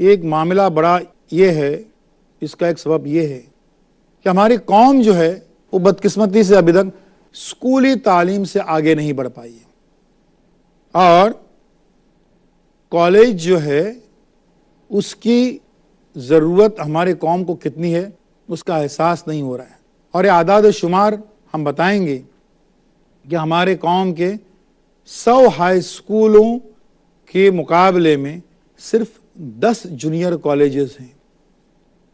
ایک معاملہ بڑا یہ ہے، اس کا ایک سبب یہ ہے کہ ہماری قوم جو ہے وہ بدقسمتی سے ابھی تک اسکولی تعلیم سے آگے نہیں بڑھ پائی ہے، اور کالج جو ہے اس کی ضرورت ہمارے قوم کو کتنی ہے اس کا احساس نہیں ہو رہا ہے۔ اور یہ اعداد و شمار ہم بتائیں گے کہ ہمارے قوم کے 100 ہائی اسکولوں کے مقابلے میں صرف 10 جونیئر کالجز ہیں۔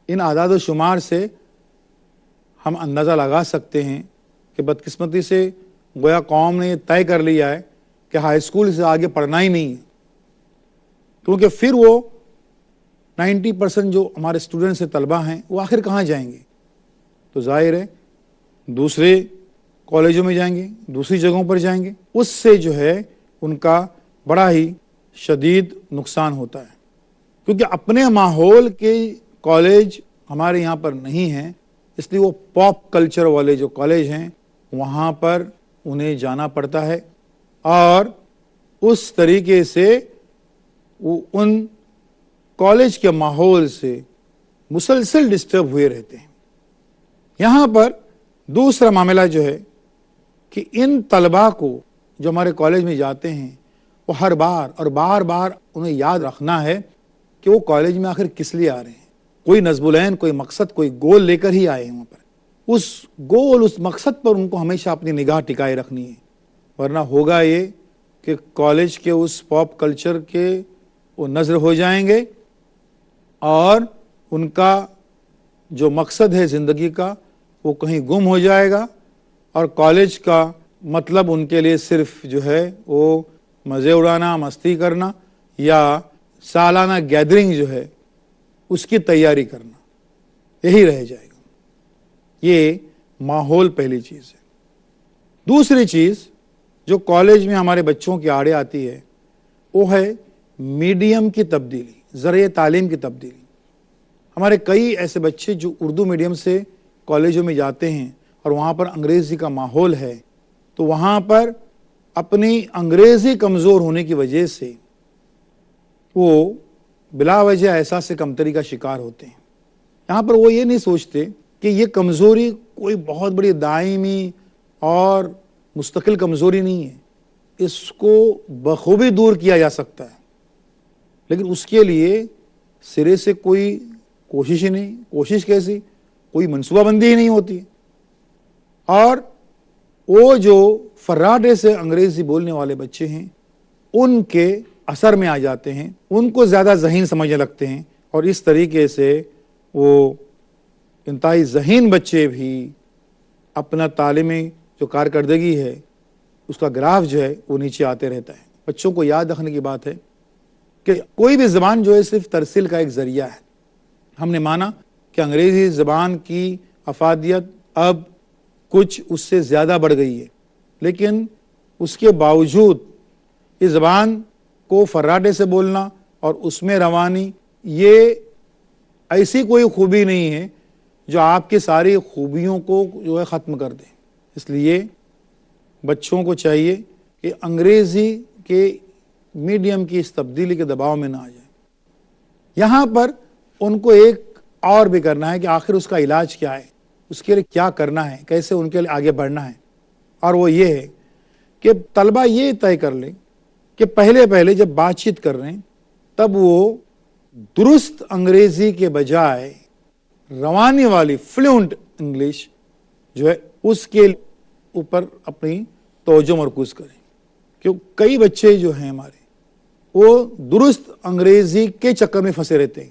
ان اعداد و شمار سے ہم اندازہ لگا سکتے ہیں کہ بدقسمتی سے گویا قوم نے یہ طے کر لیا ہے کہ ہائی اسکول سے آگے پڑھنا ہی نہیں ہے، کیونکہ پھر وہ 90% جو ہمارے اسٹوڈنٹس سے طلبہ ہیں وہ آخر کہاں جائیں گے؟ تو ظاہر ہے دوسرے کالجوں میں جائیں گے، دوسری جگہوں پر جائیں گے، اس سے جو ہے ان کا بڑا ہی شدید نقصان ہوتا ہے، کیونکہ اپنے ماحول کے کالج ہمارے یہاں پر نہیں ہیں، اس لیے وہ پاپ کلچر والے جو کالج ہیں وہاں پر انہیں جانا پڑتا ہے، اور اس طریقے سے وہ ان کالج کے ماحول سے مسلسل ڈسٹرب ہوئے رہتے ہیں۔ یہاں پر دوسرا معاملہ جو ہے کہ ان طلباء کو جو ہمارے کالج میں جاتے ہیں وہ ہر بار اور بار بار انہیں یاد رکھنا ہے کہ وہ کالج میں آخر کس لیے آ رہے ہیں، کوئی نصب العین، کوئی مقصد، کوئی گول لے کر ہی آئے ہیں وہاں پر، اس گول، اس مقصد پر ان کو ہمیشہ اپنی نگاہ ٹکائے رکھنی ہے، ورنہ ہوگا یہ کہ کالج کے اس پاپ کلچر کے وہ نظر ہو جائیں گے اور ان کا جو مقصد ہے زندگی کا وہ کہیں گم ہو جائے گا، اور کالج کا مطلب ان کے لیے صرف جو ہے وہ مزے اڑانا، مستی کرنا یا سالانہ گیدرنگ جو ہے اس کی تیاری کرنا، یہی رہ جائے گا۔ یہ ماحول پہلی چیز ہے۔ دوسری چیز جو کالج میں ہمارے بچوں کی آڑے آتی ہے وہ ہے میڈیم کی تبدیلی، ذریعہ تعلیم کی تبدیلی۔ ہمارے کئی ایسے بچے جو اردو میڈیم سے کالجوں میں جاتے ہیں اور وہاں پر انگریزی کا ماحول ہے، تو وہاں پر اپنی انگریزی کمزور ہونے کی وجہ سے وہ بلا وجہ احساس کمتری کا شکار ہوتے ہیں۔ یہاں پر وہ یہ نہیں سوچتے کہ یہ کمزوری کوئی بہت بڑی دائمی اور مستقل کمزوری نہیں ہے، اس کو بخوبی دور کیا جا سکتا ہے، لیکن اس کے لیے سرے سے کوئی کوشش ہی نہیں، کوشش کیسی، کوئی منصوبہ بندی ہی نہیں ہوتی۔ اور وہ جو فراڈے سے انگریزی بولنے والے بچے ہیں ان کے اثر میں آ جاتے ہیں، ان کو زیادہ ذہین سمجھنے لگتے ہیں، اور اس طریقے سے وہ انتہائی ذہین بچے بھی اپنا تعلیمی جو کارکردگی ہے اس کا گراف جو ہے وہ نیچے آتے رہتا ہے۔ بچوں کو یاد رکھنے کی بات ہے کہ کوئی بھی زبان جو ہے صرف ترسیل کا ایک ذریعہ ہے۔ ہم نے مانا کہ انگریزی زبان کی افادیت اب کچھ اس سے زیادہ بڑھ گئی ہے، لیکن اس کے باوجود اس زبان کو فراڈے سے بولنا اور اس میں روانی، یہ ایسی کوئی خوبی نہیں ہے جو آپ کی ساری خوبیوں کو جو ہے ختم کر دے۔ اس لیے بچوں کو چاہیے کہ انگریزی کے میڈیم کی اس تبدیلی کے دباؤ میں نہ آ جائیں۔ یہاں پر ان کو ایک اور بھی کرنا ہے کہ آخر اس کا علاج کیا ہے، اس کے لیے کیا کرنا ہے، کیسے ان کے لیے آگے بڑھنا ہے، اور وہ یہ ہے کہ طلبہ یہ طے کر لیں کہ پہلے جب بات چیت کر رہے ہیں تب وہ درست انگریزی کے بجائے روانی والی فلوئنٹ انگلش جو ہے اس کے اوپر اپنی توجہ مرکوز کریں، کیوں کئی بچے جو ہیں ہمارے وہ درست انگریزی کے چکر میں پھنسے رہتے ہیں،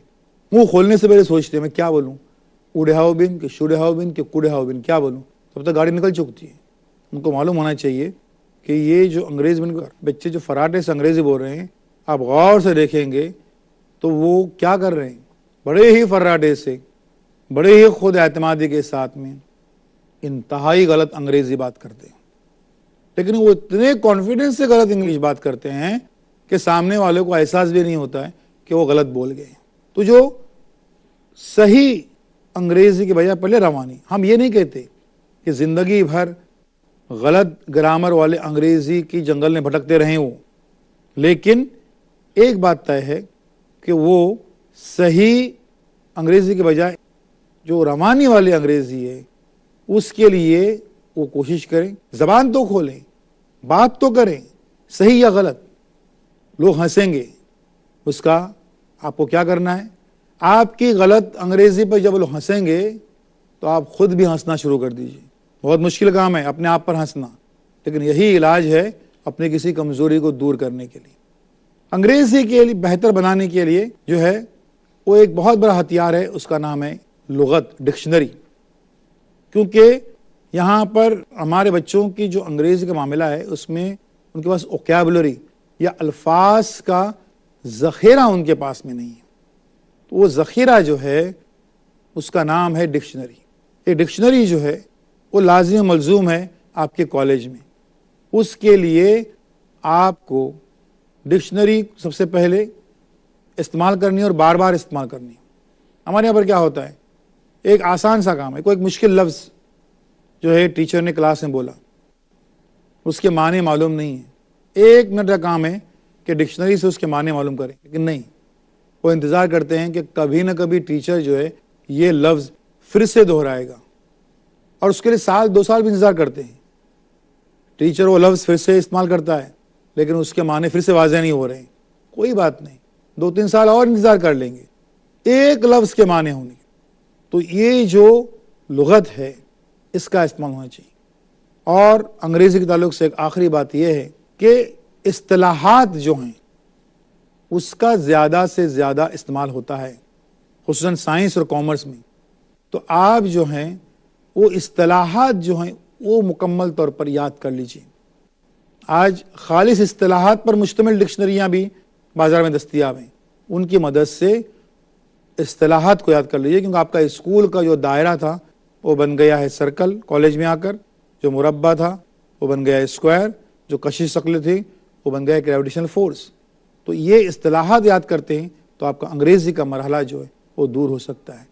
منہ کھولنے سے پہلے سوچتے ہیں میں کیا بولوں، اوڈے ہاؤ بن کہ شوڈے ہاؤ بن کہ کوڈے ہاؤ بن، کیا بولوں، تب تک گاڑی نکل چکتی ہے۔ ان کو معلوم ہونا چاہیے کہ یہ جو انگریز بچے جو فراٹے سے انگریزی بول رہے ہیں، آپ غور سے دیکھیں گے تو وہ کیا کر رہے ہیں، بڑے ہی فراٹے سے، بڑے ہی خود اعتمادی کے ساتھ میں انتہائی غلط انگریزی بات کرتے ہیں، لیکن وہ اتنے کانفیڈنس سے غلط انگلش بات کرتے ہیں کہ سامنے والے کو احساس بھی نہیں ہوتا ہے کہ وہ غلط بول گئے۔ تو جو صحیح انگریزی کے بجائے پہلے روانی، ہم یہ نہیں کہتے کہ زندگی بھر غلط گرامر والے انگریزی کی جنگل میں بھٹکتے رہیں وہ، لیکن ایک بات طے ہے کہ وہ صحیح انگریزی کے بجائے جو روانی والی انگریزی ہے اس کے لیے وہ کوشش کریں، زبان تو کھولیں، بات تو کریں، صحیح یا غلط. لوگ ہنسیں گے، اس کا آپ کو کیا کرنا ہے؟ آپ کی غلط انگریزی پر جب لوگ ہنسیں گے تو آپ خود بھی ہنسنا شروع کر دیجیے. بہت مشکل کام ہے اپنے آپ پر ہنسنا، لیکن یہی علاج ہے اپنی کسی کمزوری کو دور کرنے کے لیے. انگریزی کے لیے بہتر بنانے کے لیے جو ہے وہ ایک بہت بڑا ہتھیار ہے، اس کا نام ہے لغت، ڈکشنری. کیونکہ یہاں پر ہمارے بچوں کی جو انگریزی کا معاملہ ہے اس میں ان کے پاس ووکیبلری یا الفاظ کا ذخیرہ ان کے پاس میں نہیں ہے. تو وہ ذخیرہ جو ہے اس کا نام ہے ڈکشنری. یہ ڈکشنری جو ہے وہ لازم ملزوم ہے آپ کے کالج میں. اس کے لیے آپ کو ڈکشنری سب سے پہلے استعمال کرنی ہے اور بار بار استعمال کرنی ہے. ہمارے یہاں پر کیا ہوتا ہے، ایک آسان سا کام ہے، کوئی ایک مشکل لفظ جو ہے ٹیچر نے کلاس میں بولا، اس کے معنی معلوم نہیں ہے، 1 منٹ کا کام ہے کہ ڈکشنری سے اس کے معنی معلوم کریں. لیکن نہیں، وہ انتظار کرتے ہیں کہ کبھی نہ کبھی ٹیچر جو ہے یہ لفظ پھر سے دہرائے گا، اور اس کے لیے 1-2 سال بھی انتظار کرتے ہیں. ٹیچر وہ لفظ پھر سے استعمال کرتا ہے لیکن اس کے معنی پھر سے واضح نہیں ہو رہے ہیں. کوئی بات نہیں، 2-3 سال اور انتظار کر لیں گے، ایک لفظ کے معنی ہوں گے. تو یہ جو لغت ہے اس کا استعمال ہونا چاہیے. اور انگریزی کے تعلق سے ایک آخری بات یہ ہے کہ اصطلاحات جو ہیں اس کا زیادہ سے زیادہ استعمال ہوتا ہے، خصوصاً سائنس اور کامرس میں. تو آپ جو ہیں وہ اصطلاحات جو ہیں وہ مکمل طور پر یاد کر لیجیے. آج خالص اصطلاحات پر مشتمل ڈکشنریاں بھی بازار میں دستیاب ہیں، ان کی مدد سے اصطلاحات کو یاد کر لیجیے. کیونکہ آپ کا اسکول کا جو دائرہ تھا وہ بن گیا ہے سرکل، کالج میں آ کر جو مربع تھا وہ بن گیا اسکوائر، جو کشش شکل تھی وہ بن گیا گریویٹیشنل فورس. تو یہ اصطلاحات یاد کرتے ہیں تو آپ کا انگریزی کا مرحلہ جو ہے وہ دور ہو سکتا ہے.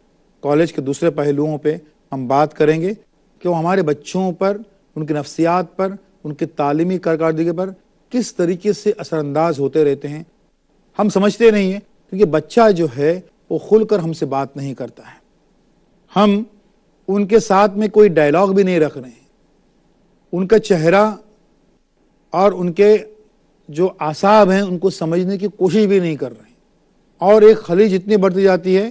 کالج کے دوسرے پہلوؤں پہ ہم بات کریں گے کہ وہ ہمارے بچوں پر، ان کی نفسیات پر، ان کی تعلیمی کارکردگی پر کس طریقے سے اثر انداز ہوتے رہتے ہیں. ہم سمجھتے نہیں ہیں کیونکہ بچہ جو ہے وہ کھل کر ہم سے بات نہیں کرتا ہے. ہم ان کے ساتھ میں کوئی ڈائلاگ بھی نہیں رکھ رہے ہیں. ان کا چہرہ اور ان کے جو اعصاب ہیں ان کو سمجھنے کی کوشش بھی نہیں کر رہے ہیں. اور ایک خلیج اتنی بڑھتی جاتی ہے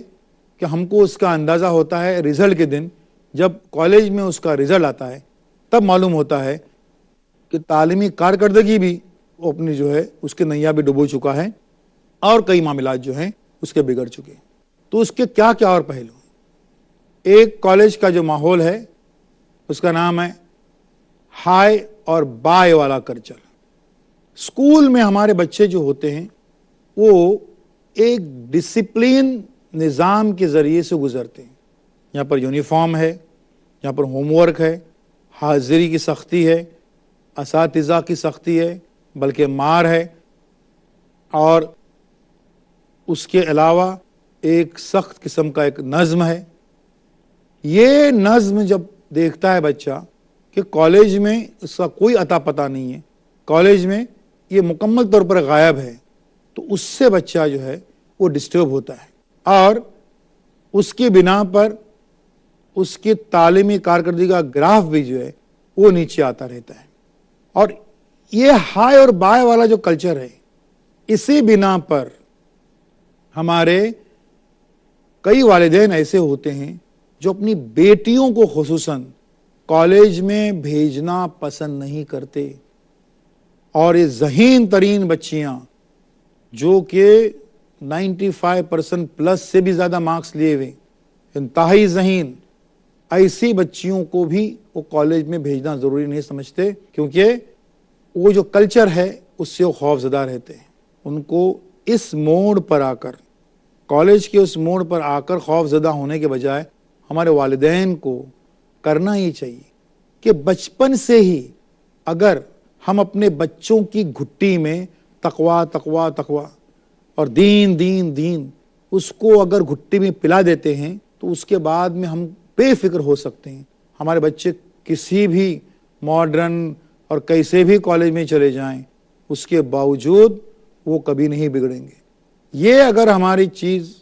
کہ ہم کو اس کا اندازہ ہوتا ہے رزلٹ کے دن، جب کالج میں اس کا رزلٹ آتا ہے تب معلوم ہوتا ہے کہ تعلیمی کارکردگی بھی وہ اپنی جو ہے اس کے نیا بھی ڈبو چکا ہے اور کئی معاملات جو ہیں اس کے بگڑ چکے ہیں. تو اس کے کیا کیا اور پہلو ہیں. ایک کالج کا جو ماحول ہے اس کا نام ہے ہائی اور بائے والا کلچر. اسکول میں ہمارے بچے جو ہوتے ہیں وہ ایک ڈسپلین نظام کے ذریعے سے گزرتے ہیں. یہاں پر یونیفارم ہے، یہاں پر ہوم ورک ہے، حاضری کی سختی ہے، اساتذہ کی سختی ہے، بلکہ مار ہے، اور اس کے علاوہ ایک سخت قسم کا ایک نظم ہے. یہ نظم جب دیکھتا ہے بچہ کہ کالج میں اس کا کوئی عطا پتہ نہیں ہے، کالج میں یہ مکمل طور پر غائب ہے، تو اس سے بچہ جو ہے وہ ڈسٹرب ہوتا ہے اور اس کی بنا پر اس کی تعلیمی کارکردگی کا گراف بھی جو ہے وہ نیچے آتا رہتا ہے. اور یہ ہائی اور بائے والا جو کلچر ہے، اسی بنا پر ہمارے کئی والدین ایسے ہوتے ہیں جو اپنی بیٹیوں کو خصوصاً کالج میں بھیجنا پسند نہیں کرتے. اور یہ ذہین ترین بچیاں جو کہ 95% پلس سے بھی زیادہ مارکس لیے ہوئے، انتہائی ذہین، ایسی بچیوں کو بھی وہ کالج میں بھیجنا ضروری نہیں سمجھتے، کیونکہ وہ جو کلچر ہے اس سے وہ خوف زدہ رہتے ہیں. ان کو اس موڑ پر آ کر، کالج کے اس موڑ پر آ کر خوف زدہ ہونے کے بجائے ہمارے والدین کو کرنا ہی چاہیے کہ بچپن سے ہی اگر ہم اپنے بچوں کی گھٹی میں تقویٰ تقویٰ تقویٰ اور دین دین دین اس کو اگر گھٹی میں پلا دیتے ہیں تو اس کے بعد میں ہم بے فکر ہو سکتے ہیں. ہمارے بچے کسی بھی ماڈرن اور کیسے بھی کالج میں چلے جائیں، اس کے باوجود وہ کبھی نہیں بگڑیں گے. یہ اگر ہماری چیز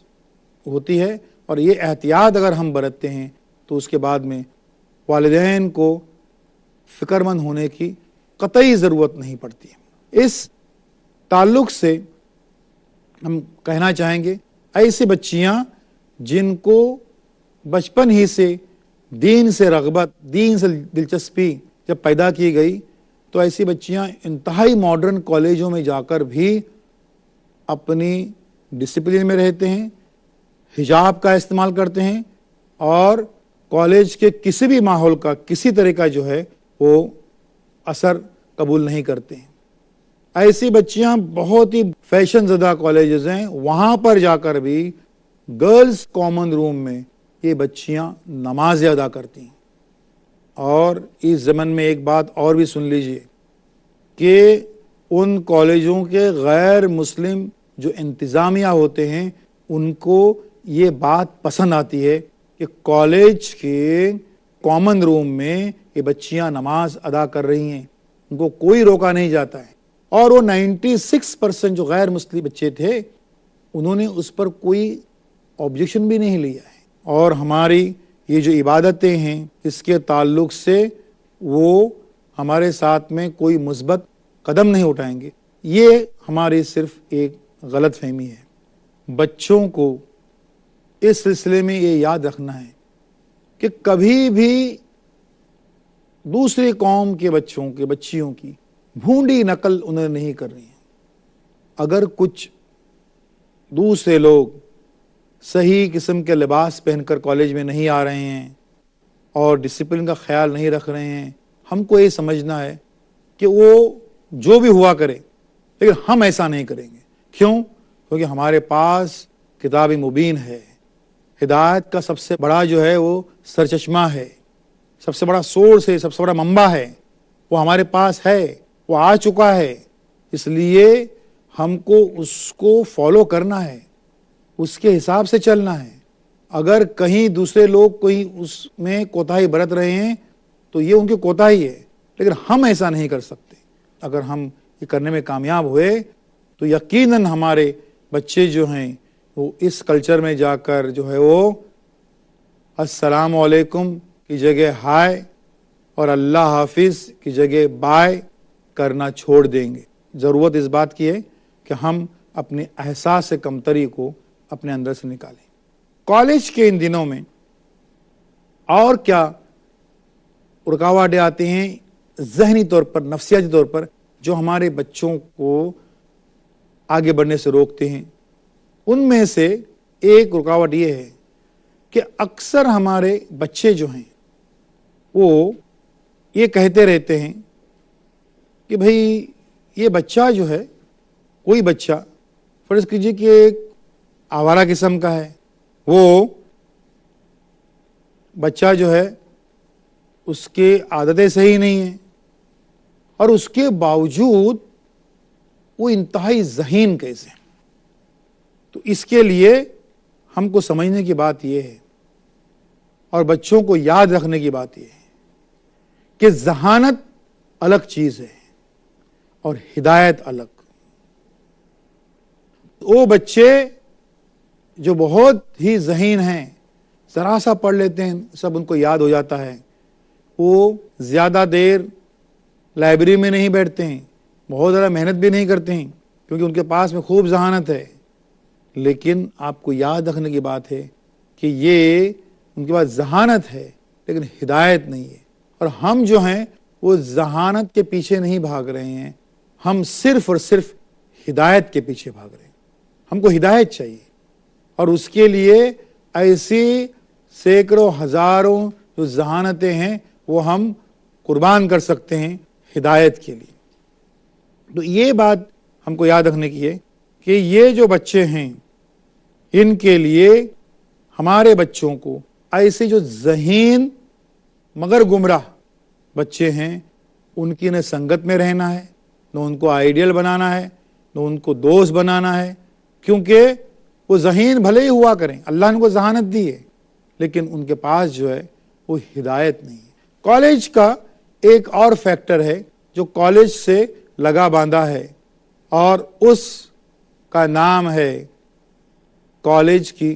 ہوتی ہے، اور یہ احتیاط اگر ہم برتتے ہیں تو اس کے بعد میں والدین کو فکر مند ہونے کی قطعی ضرورت نہیں پڑتی ہے۔ اس تعلق سے ہم کہنا چاہیں گے ایسی بچیاں جن کو بچپن ہی سے دین سے رغبت، دین سے دلچسپی جب پیدا کی گئی، تو ایسی بچیاں انتہائی ماڈرن کالجوں میں جا کر بھی اپنی ڈسپلن میں رہتے ہیں، حجاب کا استعمال کرتے ہیں، اور کالج کے کسی بھی ماحول کا کسی طرح کا جو ہے وہ اثر قبول نہیں کرتے ہیں۔ ایسی بچیاں بہت ہی فیشن زدہ کالجز ہیں، وہاں پر جا کر بھی گرلز کامن روم میں یہ بچیاں نماز ادا کرتی ہیں۔ اور اس زمن میں ایک بات اور بھی سن لیجئے کہ ان کالجوں کے غیر مسلم جو انتظامیہ ہوتے ہیں ان کو یہ بات پسند آتی ہے کہ کالج کے کامن روم میں یہ بچیاں نماز ادا کر رہی ہیں، ان کو کوئی روکا نہیں جاتا ہے۔ اور وہ 96% جو غیر مسلم بچے تھے انہوں نے اس پر کوئی آبجیکشن بھی نہیں لیا ہے۔ اور ہماری یہ جو عبادتیں ہیں اس کے تعلق سے وہ ہمارے ساتھ میں کوئی مثبت قدم نہیں اٹھائیں گے، یہ ہماری صرف ایک غلط فہمی ہے۔ بچوں کو اس سلسلے میں یہ یاد رکھنا ہے کہ کبھی بھی دوسری قوم کے بچوں کے بچیوں کی بھونڈی نقل انہیں نہیں کرنی ہے۔ اگر کچھ دوسرے لوگ صحیح قسم کے لباس پہن کر کالج میں نہیں آ رہے ہیں اور ڈسپلن کا خیال نہیں رکھ رہے ہیں، ہم کو یہ سمجھنا ہے کہ وہ جو بھی ہوا کرے، لیکن ہم ایسا نہیں کریں گے۔ کیوں؟ کیونکہ ہمارے پاس کتاب مبین ہے، ہدایت کا سب سے بڑا جو ہے وہ سرچشمہ ہے، سب سے بڑا سورس ہے، سب سے بڑا منبع ہے، وہ ہمارے پاس ہے، وہ آ چکا ہے۔ اس لیے ہم کو اس کو فالو کرنا ہے، اس کے حساب سے چلنا ہے۔ اگر کہیں دوسرے لوگ کوئی اس میں کوتاہی برت رہے ہیں تو یہ ان کی کوتاہی ہے، لیکن ہم ایسا نہیں کر سکتے۔ اگر ہم یہ کرنے میں کامیاب ہوئے تو یقیناً ہمارے بچے جو ہیں وہ اس کلچر میں جا کر جو ہے وہ السلام علیکم کی جگہ ہائے اور اللہ حافظ کی جگہ بائے کرنا چھوڑ دیں گے۔ ضرورت اس بات کی ہے کہ ہم اپنے احساس کمتری کو اپنے اندر سے نکالیں۔ کالج کے ان دنوں میں اور کیا رکاوٹیں آتی ہیں ذہنی طور پر، نفسیاتی طور پر، جو ہمارے بچوں کو آگے بڑھنے سے روکتے ہیں؟ ان میں سے ایک رکاوٹ یہ ہے کہ اکثر ہمارے بچے جو ہیں وہ یہ کہتے رہتے ہیں کہ بھئی یہ بچہ جو ہے، کوئی بچہ فرض کیجئے کہ ایک آوارہ قسم کا ہے، وہ بچہ جو ہے اس کے عادتیں صحیح نہیں ہیں، اور اس کے باوجود وہ انتہائی ذہین کیسے ہیں؟ تو اس کے لیے ہم کو سمجھنے کی بات یہ ہے، اور بچوں کو یاد رکھنے کی بات یہ ہے کہ ذہانت الگ چیز ہے اور ہدایت الگ۔ وہ بچے جو بہت ہی ذہین ہیں، ذرا سا پڑھ لیتے ہیں سب ان کو یاد ہو جاتا ہے، وہ زیادہ دیر لائبریری میں نہیں بیٹھتے ہیں، بہت زیادہ محنت بھی نہیں کرتے ہیں کیونکہ ان کے پاس میں خوب ذہانت ہے، لیکن آپ کو یاد رکھنے کی بات ہے کہ یہ ان کے پاس ذہانت ہے لیکن ہدایت نہیں ہے۔ اور ہم جو ہیں وہ ذہانت کے پیچھے نہیں بھاگ رہے ہیں، ہم صرف اور صرف ہدایت کے پیچھے بھاگ رہے ہیں۔ ہم کو ہدایت چاہیے، اور اس کے لیے ایسی سینکڑوں ہزاروں جو ذہانتیں ہیں وہ ہم قربان کر سکتے ہیں ہدایت کے لیے۔ تو یہ بات ہم کو یاد رکھنے کی ہے کہ یہ جو بچے ہیں ان کے لیے ہمارے بچوں کو ایسے جو ذہین مگر گمراہ بچے ہیں ان کی نہ سنگت میں رہنا ہے، نہ ان کو آئیڈیل بنانا ہے، نہ ان کو دوست بنانا ہے، کیونکہ وہ ذہین بھلے ہی ہوا کریں، اللہ نے کو ذہانت دی ہے، لیکن ان کے پاس جو ہے وہ ہدایت نہیں ہے۔ کالج کا ایک اور فیکٹر ہے جو کالج سے لگا باندھا ہے، اور اس کا نام ہے کالج کی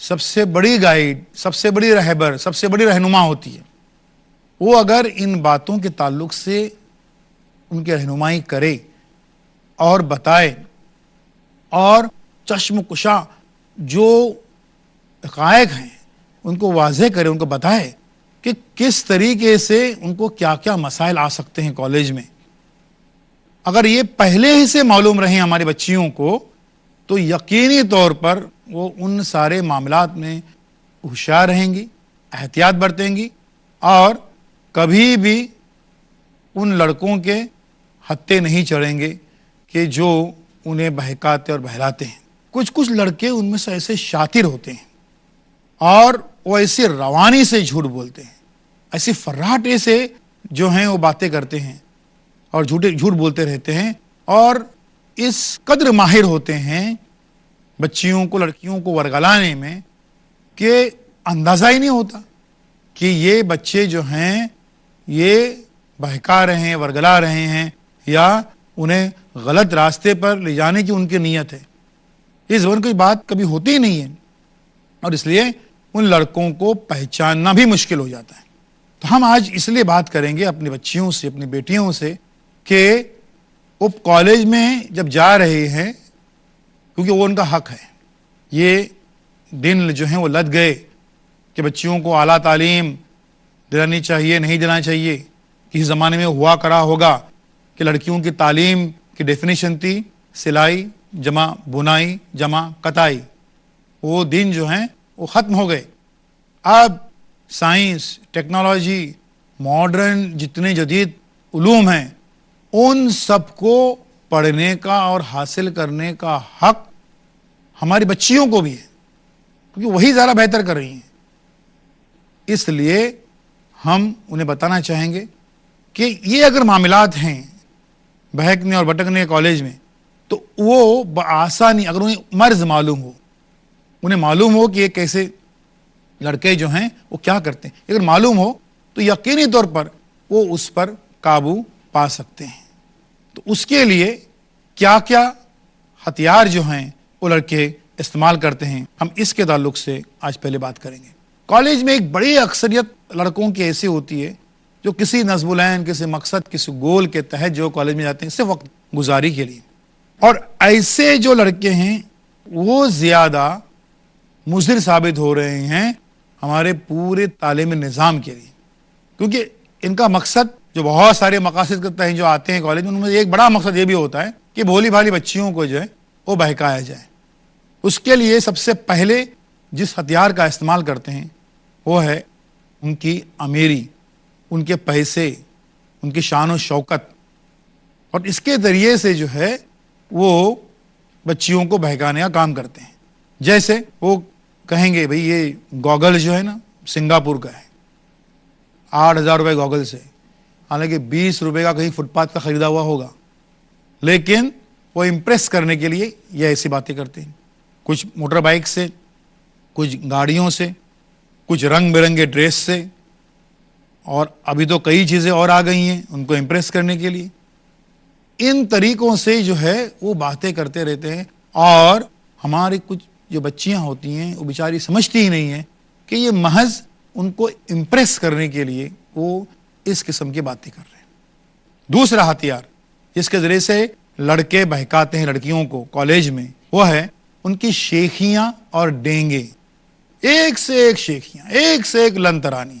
سب سے بڑی گائیڈ، سب سے بڑی رہبر، سب سے بڑی رہنما ہوتی ہے، وہ اگر ان باتوں کے تعلق سے ان کی رہنمائی کرے اور بتائے اور چشم کشا جو حقائق ہیں ان کو واضح کرے، ان کو بتائے کہ کس طریقے سے ان کو کیا کیا مسائل آ سکتے ہیں کالج میں، اگر یہ پہلے ہی سے معلوم رہیں ہماری بچیوں کو تو یقینی طور پر وہ ان سارے معاملات میں ہوشیار رہیں گی، احتیاط برتیں گی اور کبھی بھی ان لڑکوں کے ہتھے نہیں چڑھیں گے کہ جو انہیں بہکاتے اور بہلاتے ہیں۔ کچھ لڑکے ان میں سے ایسے شاطر ہوتے ہیں اور وہ ایسی روانی سے جھوٹ بولتے ہیں، ایسی فراٹے سے جو ہیں وہ باتیں کرتے ہیں اور جھوٹ بولتے رہتے ہیں، اور اس قدر ماہر ہوتے ہیں بچیوں کو، لڑکیوں کو ورگلانے میں کہ اندازہ ہی نہیں ہوتا کہ یہ بچے جو ہیں یہ بہکا رہے ہیں، ورگلا رہے ہیں یا انہیں غلط راستے پر لے جانے کی ان کی نیت ہے۔ یہ زبان کی بات کبھی ہوتی ہی نہیں ہے، اور اس لیے ان لڑکوں کو پہچاننا بھی مشکل ہو جاتا ہے۔ تو ہم آج اس لیے بات کریں گے اپنی بچیوں سے، اپنی بیٹیوں سے کہ وہ کالج میں جب جا رہے ہیں، کیونکہ وہ ان کا حق ہے، یہ دن جو ہیں وہ لد گئے کہ بچیوں کو اعلیٰ تعلیم دلانی چاہیے، نہیں دینا چاہیے۔ کسی زمانے میں ہوا کرا ہوگا کہ لڑکیوں کی تعلیم کی ڈیفینیشن تھی سلائی جمع بنائی جمع کتائی، وہ دن جو ہیں وہ ختم ہو گئے۔ اب سائنس، ٹیکنالوجی، ماڈرن جتنے جدید علوم ہیں ان سب کو پڑھنے کا اور حاصل کرنے کا حق ہماری بچیوں کو بھی ہے، کیونکہ وہی زیادہ بہتر کر رہی ہیں۔ اس لیے ہم انہیں بتانا چاہیں گے کہ یہ اگر معاملات ہیں بہکنے اور بھٹکنے کالج میں تو وہ بآسانی، اگر انہیں مرض معلوم ہو، انہیں معلوم ہو کہ یہ کیسے لڑکے جو ہیں وہ کیا کرتے ہیں، اگر معلوم ہو تو یقینی طور پر وہ اس پر قابو پا سکتے ہیں۔ تو اس کے لیے کیا کیا ہتھیار جو ہیں وہ لڑکے استعمال کرتے ہیں، ہم اس کے تعلق سے آج پہلے بات کریں گے۔ کالج میں ایک بڑی اکثریت لڑکوں کی ایسی ہوتی ہے جو کسی نصب العین، کسی مقصد، کسی گول کے تحت جو کالج میں جاتے ہیں صرف وقت گزاری کے لیے، اور ایسے جو لڑکے ہیں وہ زیادہ مضر ثابت ہو رہے ہیں ہمارے پورے تعلیمی نظام کے لیے، کیونکہ ان کا مقصد جو بہت سارے مقاصد کرتے ہیں جو آتے ہیں کالج میں، ان میں ایک بڑا مقصد یہ بھی ہوتا ہے کہ بھولی بھالی بچیوں کو جو ہے وہ بہکایا جائے۔ اس کے لیے سب سے پہلے جس ہتھیار کا استعمال کرتے ہیں وہ ہے ان کی امیری، ان کے پیسے، ان کی شان و شوکت، اور اس کے ذریعے سے جو ہے وہ بچیوں کو بہکانے کا کام کرتے ہیں۔ جیسے وہ کہیں گے بھئی یہ گوگل جو ہے نا سنگاپور کا ہے، 8,000 روپے گوگل سے، حالانکہ 20 روپے کا کہیں فٹ پاتھ کا خریدا ہوا ہوگا، لیکن وہ امپریس کرنے کے لیے یہ ایسی باتیں کرتے ہیں۔ کچھ موٹر بائک سے، کچھ گاڑیوں سے، کچھ رنگ برنگے ڈریس سے، اور ابھی تو کئی چیزیں اور آ گئی ہیں ان کو امپریس کرنے کے لیے۔ ان طریقوں سے جو ہے وہ باتیں کرتے رہتے ہیں، اور ہماری کچھ جو بچیاں ہوتی ہیں وہ بیچاری سمجھتی ہی نہیں ہیں کہ یہ محض ان کو امپریس کرنے کے لیے وہ اس قسم کی باتیں کر رہے ہیں۔ دوسرا ہتھیار جس کے ذریعے سے لڑکے بہکاتے ہیں لڑکیوں کو کالج میں وہ ہے ان کی شیخیاں اور ڈینگے، ایک سے ایک شیخیاں، ایک سے ایک لنترانی،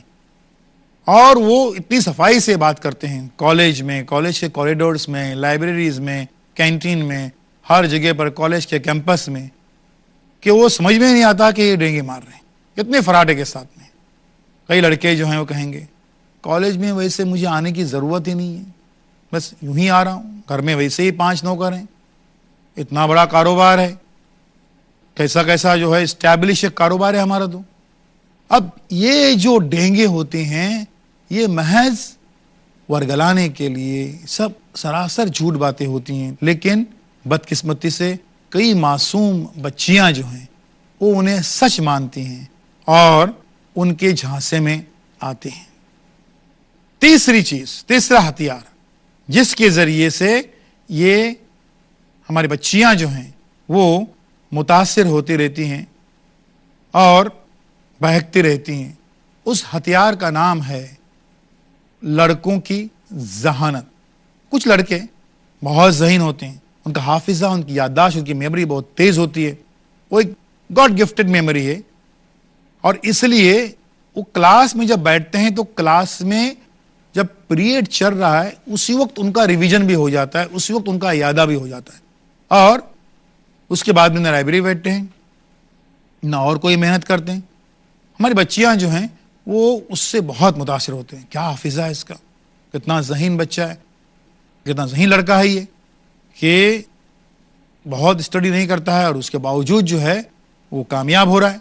اور وہ اتنی صفائی سے بات کرتے ہیں کالج میں، کالج کے کوریڈورز میں، لائبریریز میں، کینٹین میں، ہر جگہ پر کالج کے کیمپس میں، کہ وہ سمجھ میں نہیں آتا کہ یہ ڈینگے مار رہے ہیں کتنے فراٹے کے ساتھ میں۔ کئی لڑکے جو ہیں وہ کہیں گے کالج میں ویسے مجھے آنے کی ضرورت ہی نہیں ہے، بس یوں ہی آ رہا ہوں، گھر میں ویسے ہی 5 نوکر ہیں، اتنا بڑا کاروبار ہے، کیسا جو ہے اسٹیبلش کاروبار ہے ہمارا تو۔ اب یہ جو ڈینگے ہوتے ہیں یہ محض ورگلانے کے لیے سب سراسر جھوٹ باتیں ہوتی ہیں، لیکن بدقسمتی سے کئی معصوم بچیاں جو ہیں وہ انہیں سچ مانتی ہیں اور ان کے جھانسے میں آتے ہیں۔ تیسرا ہتھیار جس کے ذریعے سے یہ ہماری بچیاں جو ہیں وہ متاثر ہوتی رہتی ہیں اور بہکتی رہتی ہیں. اس ہتھیار کا نام ہے لڑکوں کی ذہانت. کچھ لڑکے بہت ذہین ہوتے ہیں، ان کا حافظہ، ان کی یادداشت، ان کی میموری بہت تیز ہوتی ہے. وہ ایک گاڈ گفٹڈ میموری ہے، اور اس لیے وہ کلاس میں جب بیٹھتے ہیں تو کلاس میں جب پیریڈ چل رہا ہے اسی وقت ان کا ریویژن بھی ہو جاتا ہے، اسی وقت ان کا اعادہ بھی ہو جاتا ہے. اور اس کے بعد میں نہ لائبریری بیٹھتے ہیں نہ اور کوئی محنت کرتے ہیں. ہماری بچیاں جو ہیں وہ اس سے بہت متاثر ہوتے ہیں. کیا حافظہ ہے اس کا، کتنا ذہین بچہ ہے، کتنا ذہین لڑکا ہے یہ، کہ بہت اسٹڈی نہیں کرتا ہے اور اس کے باوجود جو ہے وہ کامیاب ہو رہا ہے.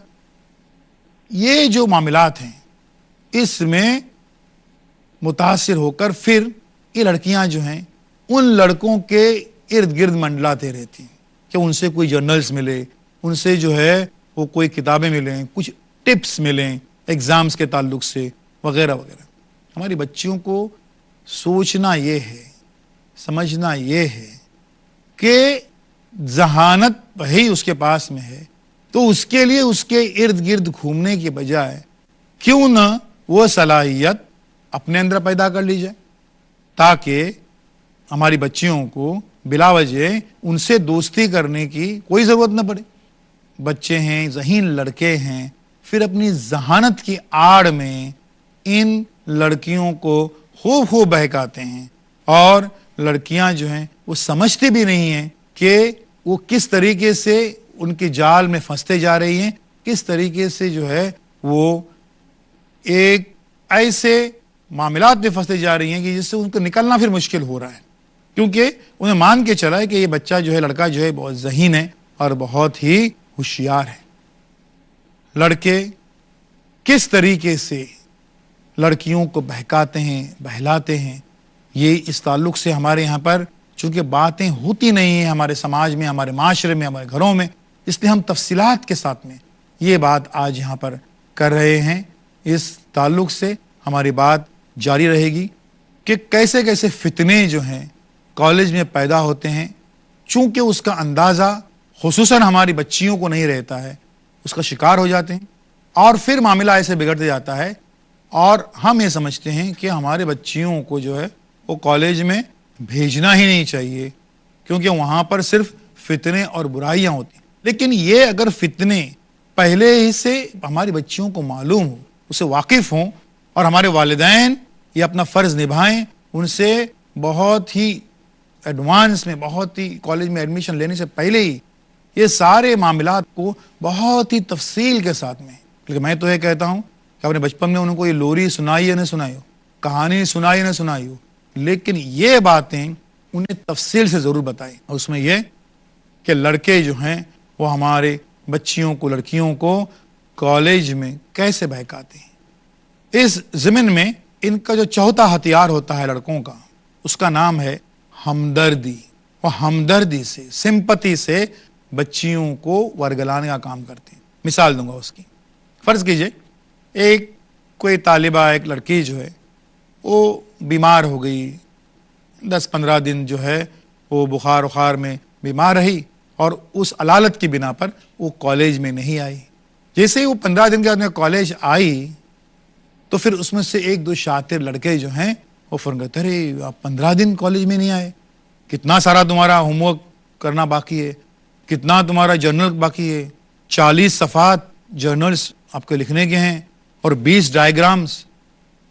یہ جو معاملات ہیں اس میں متاثر ہو کر پھر یہ لڑکیاں جو ہیں ان لڑکوں کے ارد گرد منڈلاتے رہتی ہیں کہ ان سے کوئی جرنلز ملے، ان سے جو ہے وہ کوئی کتابیں ملیں، کچھ ٹپس ملیں ایگزامز کے تعلق سے وغیرہ وغیرہ. ہماری بچیوں کو سوچنا یہ ہے، سمجھنا یہ ہے کہ ذہانت وہی اس کے پاس میں ہے، تو اس کے لیے اس کے ارد گرد گھومنے کی بجائے کیوں نہ وہ صلاحیت اپنے اندر پیدا کر لی جائے، تاکہ ہماری بچیوں کو بلا وجہ ان سے دوستی کرنے کی کوئی ضرورت نہ پڑے. بچے ہیں، ذہین لڑکے ہیں، پھر اپنی ذہانت کی آڑ میں ان لڑکیوں کو خوب خوب بہکاتے ہیں، اور لڑکیاں جو ہیں وہ سمجھتی بھی نہیں ہیں کہ وہ کس طریقے سے ان کے جال میں پھنستے جا رہی ہیں، کس طریقے سے جو ہے وہ ایک ایسے معاملات میں پھنستے جا رہی ہیں کہ جس سے ان کو نکلنا پھر مشکل ہو رہا ہے. کیونکہ انہیں مان کے چلا ہے کہ یہ بچہ جو ہے، لڑکا جو ہے بہت ذہین ہے اور بہت ہی ہوشیار ہے. لڑکے کس طریقے سے لڑکیوں کو بہکاتے ہیں، بہلاتے ہیں، یہ اس تعلق سے ہمارے یہاں پر چونکہ باتیں ہوتی نہیں ہیں ہمارے سماج میں، ہمارے معاشرے میں، ہمارے گھروں میں، اس لیے ہم تفصیلات کے ساتھ میں یہ بات آج یہاں پر کر رہے ہیں. اس تعلق سے ہماری بات جاری رہے گی کہ کیسے کیسے فتنے جو ہیں کالج میں پیدا ہوتے ہیں. چونکہ اس کا اندازہ خصوصاً ہماری بچیوں کو نہیں رہتا ہے، اس کا شکار ہو جاتے ہیں، اور پھر معاملہ ایسے بگڑتے جاتا ہے، اور ہم یہ سمجھتے ہیں کہ ہمارے بچیوں کو جو ہے وہ کالج میں بھیجنا ہی نہیں چاہیے، کیونکہ وہاں پر صرف فتنے اور برائیاں ہوتی ہیں. لیکن یہ اگر فتنے پہلے ہی سے ہماری بچیوں کو معلوم ہو، اسے واقف ہوں، اور ہمارے والدین یہ اپنا فرض نبھائیں، ان سے بہت ہی ایڈوانس میں، بہت ہی کالج میں ایڈمیشن لینے سے پہلے ہی یہ سارے معاملات کو بہت ہی تفصیل کے ساتھ میں. لیکن میں تو یہ کہتا ہوں کہ اپنے بچپن میں ان کو یہ لوری سنائی یا نہ سنائی ہو، کہانی سنائی یا نہ سنائی ہو، لیکن یہ باتیں انہیں تفصیل سے ضرور بتائیں. اور اس میں یہ کہ لڑکے جو ہیں وہ ہمارے بچیوں کو، لڑکیوں کو کالج میں کیسے بہکاتے ہیں. اس ضمن میں ان کا جو چوتھا ہتھیار ہوتا ہے لڑکوں کا، اس کا نام ہے ہمدردی. وہ ہمدردی سے، سمپتی سے بچیوں کو ورگلانے کا کام کرتے ہیں. مثال دوں گا اس کی. فرض کیجئے ایک کوئی طالبہ، ایک لڑکی جو ہے وہ بیمار ہو گئی، 10-15 دن جو ہے وہ بخار میں بیمار رہی، اور اس علالت کی بنا پر وہ کالج میں نہیں آئی. جیسے ہی وہ 15 دن کے بعد میں کالج آئی تو پھر اس میں سے ایک دو شاطر لڑکے جو ہیں وہ فوراً کہتے ہیں، ارے آپ 15 دن کالج میں نہیں آئے، کتنا سارا تمہارا ہوم ورک کرنا باقی ہے، کتنا تمہارا جرنل باقی ہے، 40 صفحات جرنلز آپ کے لکھنے کے ہیں، اور 20 ڈائیگرامز،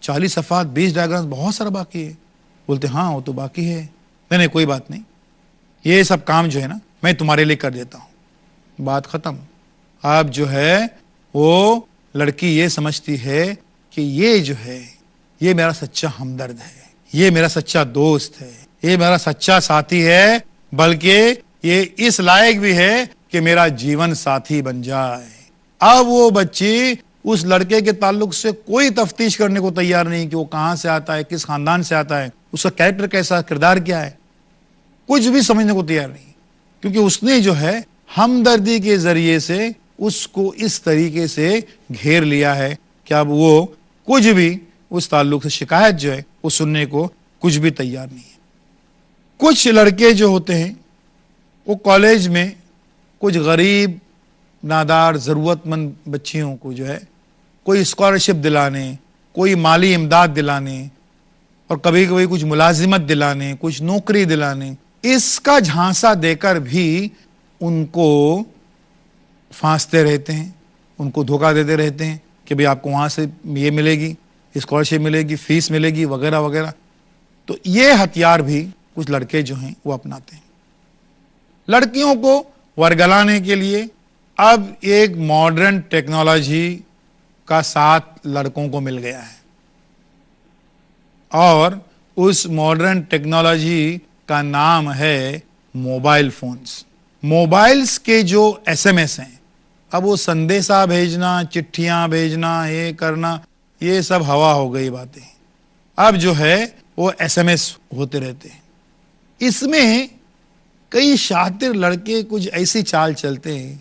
40 صفحات 20 ڈائیگرامز بہت سارا باقی ہے. بولتے ہاں وہ تو باقی ہے. نہیں کوئی بات نہیں، یہ سب کام جو ہے نا میں تمہارے لیے کر دیتا ہوں. بات ختم. آپ جو ہے وہ لڑکی یہ سمجھتی ہے کہ یہ جو ہے یہ میرا سچا ہمدرد ہے، یہ میرا سچا دوست ہے، یہ میرا سچا ساتھی ہے، بلکہ یہ اس لائق بھی ہے کہ میرا جیون ساتھی بن جائے. اب وہ بچی اس لڑکے کے تعلق سے کوئی تفتیش کرنے کو تیار نہیں کہ وہ کہاں سے آتا ہے، کس خاندان سے آتا ہے، اس کا کیریکٹر کیسا، کردار کیا ہے، کچھ بھی سمجھنے کو تیار نہیں، کیونکہ اس نے جو ہے ہمدردی کے ذریعے سے اس کو اس طریقے سے گھیر لیا ہے کہ اب وہ کچھ بھی اس تعلق سے شکایت جو ہے وہ سننے کو کچھ بھی تیار نہیں ہے. کچھ لڑکے جو ہوتے ہیں وہ کالج میں کچھ غریب نادار ضرورت مند بچیوں کو جو ہے کوئی اسکالرشپ دلانے، کوئی مالی امداد دلانے اور کبھی کبھی کچھ ملازمت دلانے، کچھ نوکری دلانے، اس کا جھانسا دے کر بھی ان کو پھانستے رہتے ہیں، ان کو دھوکہ دیتے رہتے ہیں کہ بھئی آپ کو وہاں سے یہ ملے گی، اسکالرشپ ملے گی، فیس ملے گی، وغیرہ وغیرہ۔ تو یہ ہتھیار بھی کچھ لڑکے جو ہیں وہ اپناتے ہیں۔ لڑکیوں کو ورگلانے کے لیے اب ایک ماڈرن ٹیکنالوجی کا ساتھ لڑکوں کو مل گیا ہے، اور اس ماڈرن ٹیکنالوجی کا نام ہے موبائل فونز۔ موبائلز کے جو ایس ایم ایس ہیں، اب وہ سندیشہ بھیجنا، چٹھیاں بھیجنا، یہ کرنا، یہ سب ہوا ہو گئی باتیں۔ اب جو ہے وہ ایس ایم ایس ہوتے رہتے ہیں۔ اس میں کئی شاطر لڑکے کچھ ایسی چال چلتے ہیں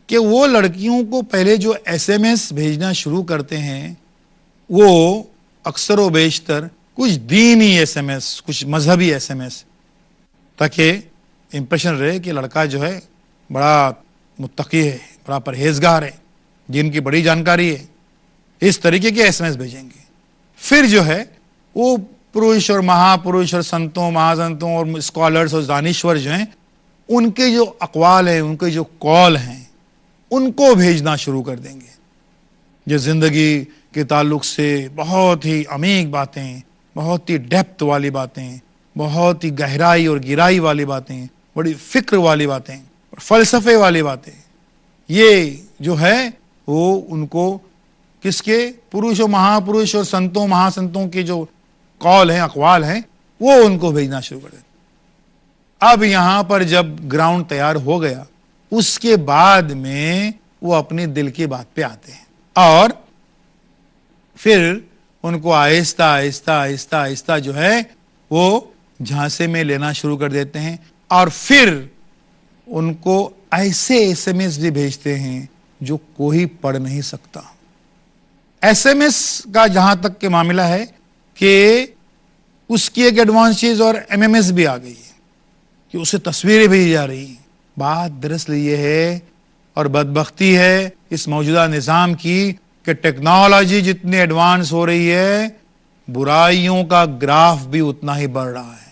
کہ وہ لڑکیوں کو پہلے جو ایس ایم ایس بھیجنا شروع کرتے ہیں وہ اکثر و بیشتر کچھ دینی ایس ایم ایس، کچھ مذہبی ایس ایم ایس، تاکہ امپریشن رہے کہ لڑکا جو ہے بڑا متقی ہے، بڑا پرہیزگار ہے، دین کی بڑی جانکاری ہے، اس طریقے کے ایس ایم ایس بھیجیں گے۔ پھر جو ہے وہ پروش اور مہا پروش اور سنتوں، مہاسنتوں اور اسکالرز اور دانشور جو ہیں، ان کے جو اقوال ہیں، ان کے جو قول ہیں، ان کو بھیجنا شروع کر دیں گے، جو زندگی کے تعلق سے بہت ہی عمیق باتیں، بہت ہی ڈیپتھ والی باتیں، بہت ہی گہرائی اور گہرائی والی باتیں، بڑی فکر والی باتیں، فلسفے والی باتیں، یہ جو ہے وہ ان کو کس کے؟ پروش و مہا پروش اور سنتوں مہاسنتوں کے جو قول ہیں، اقوال ہیں، وہ ان کو بھیجنا شروع کر دیتے۔ اب یہاں پر جب گراؤنڈ تیار ہو گیا، اس کے بعد میں وہ اپنے دل کی بات پہ آتے ہیں، اور پھر ان کو آہستہ آہستہ آہستہ آہستہ جو ہے وہ جھانسے میں لینا شروع کر دیتے ہیں، اور پھر ان کو ایسے ایس ایم ایس بھی بھیجتے ہیں جو کوئی پڑھ نہیں سکتا۔ ایس ایم ایس کا جہاں تک کہ معاملہ ہے کہ اس کی ایک ایڈوانس چیز اور ایم ایم ایس بھی آ گئی ہے کہ اسے تصویریں بھیجی جا رہی ہیں۔ بات دراصل یہ ہے اور بدبختی ہے اس موجودہ نظام کی کہ ٹیکنالوجی جتنی ایڈوانس ہو رہی ہے، برائیوں کا گراف بھی اتنا ہی بڑھ رہا ہے۔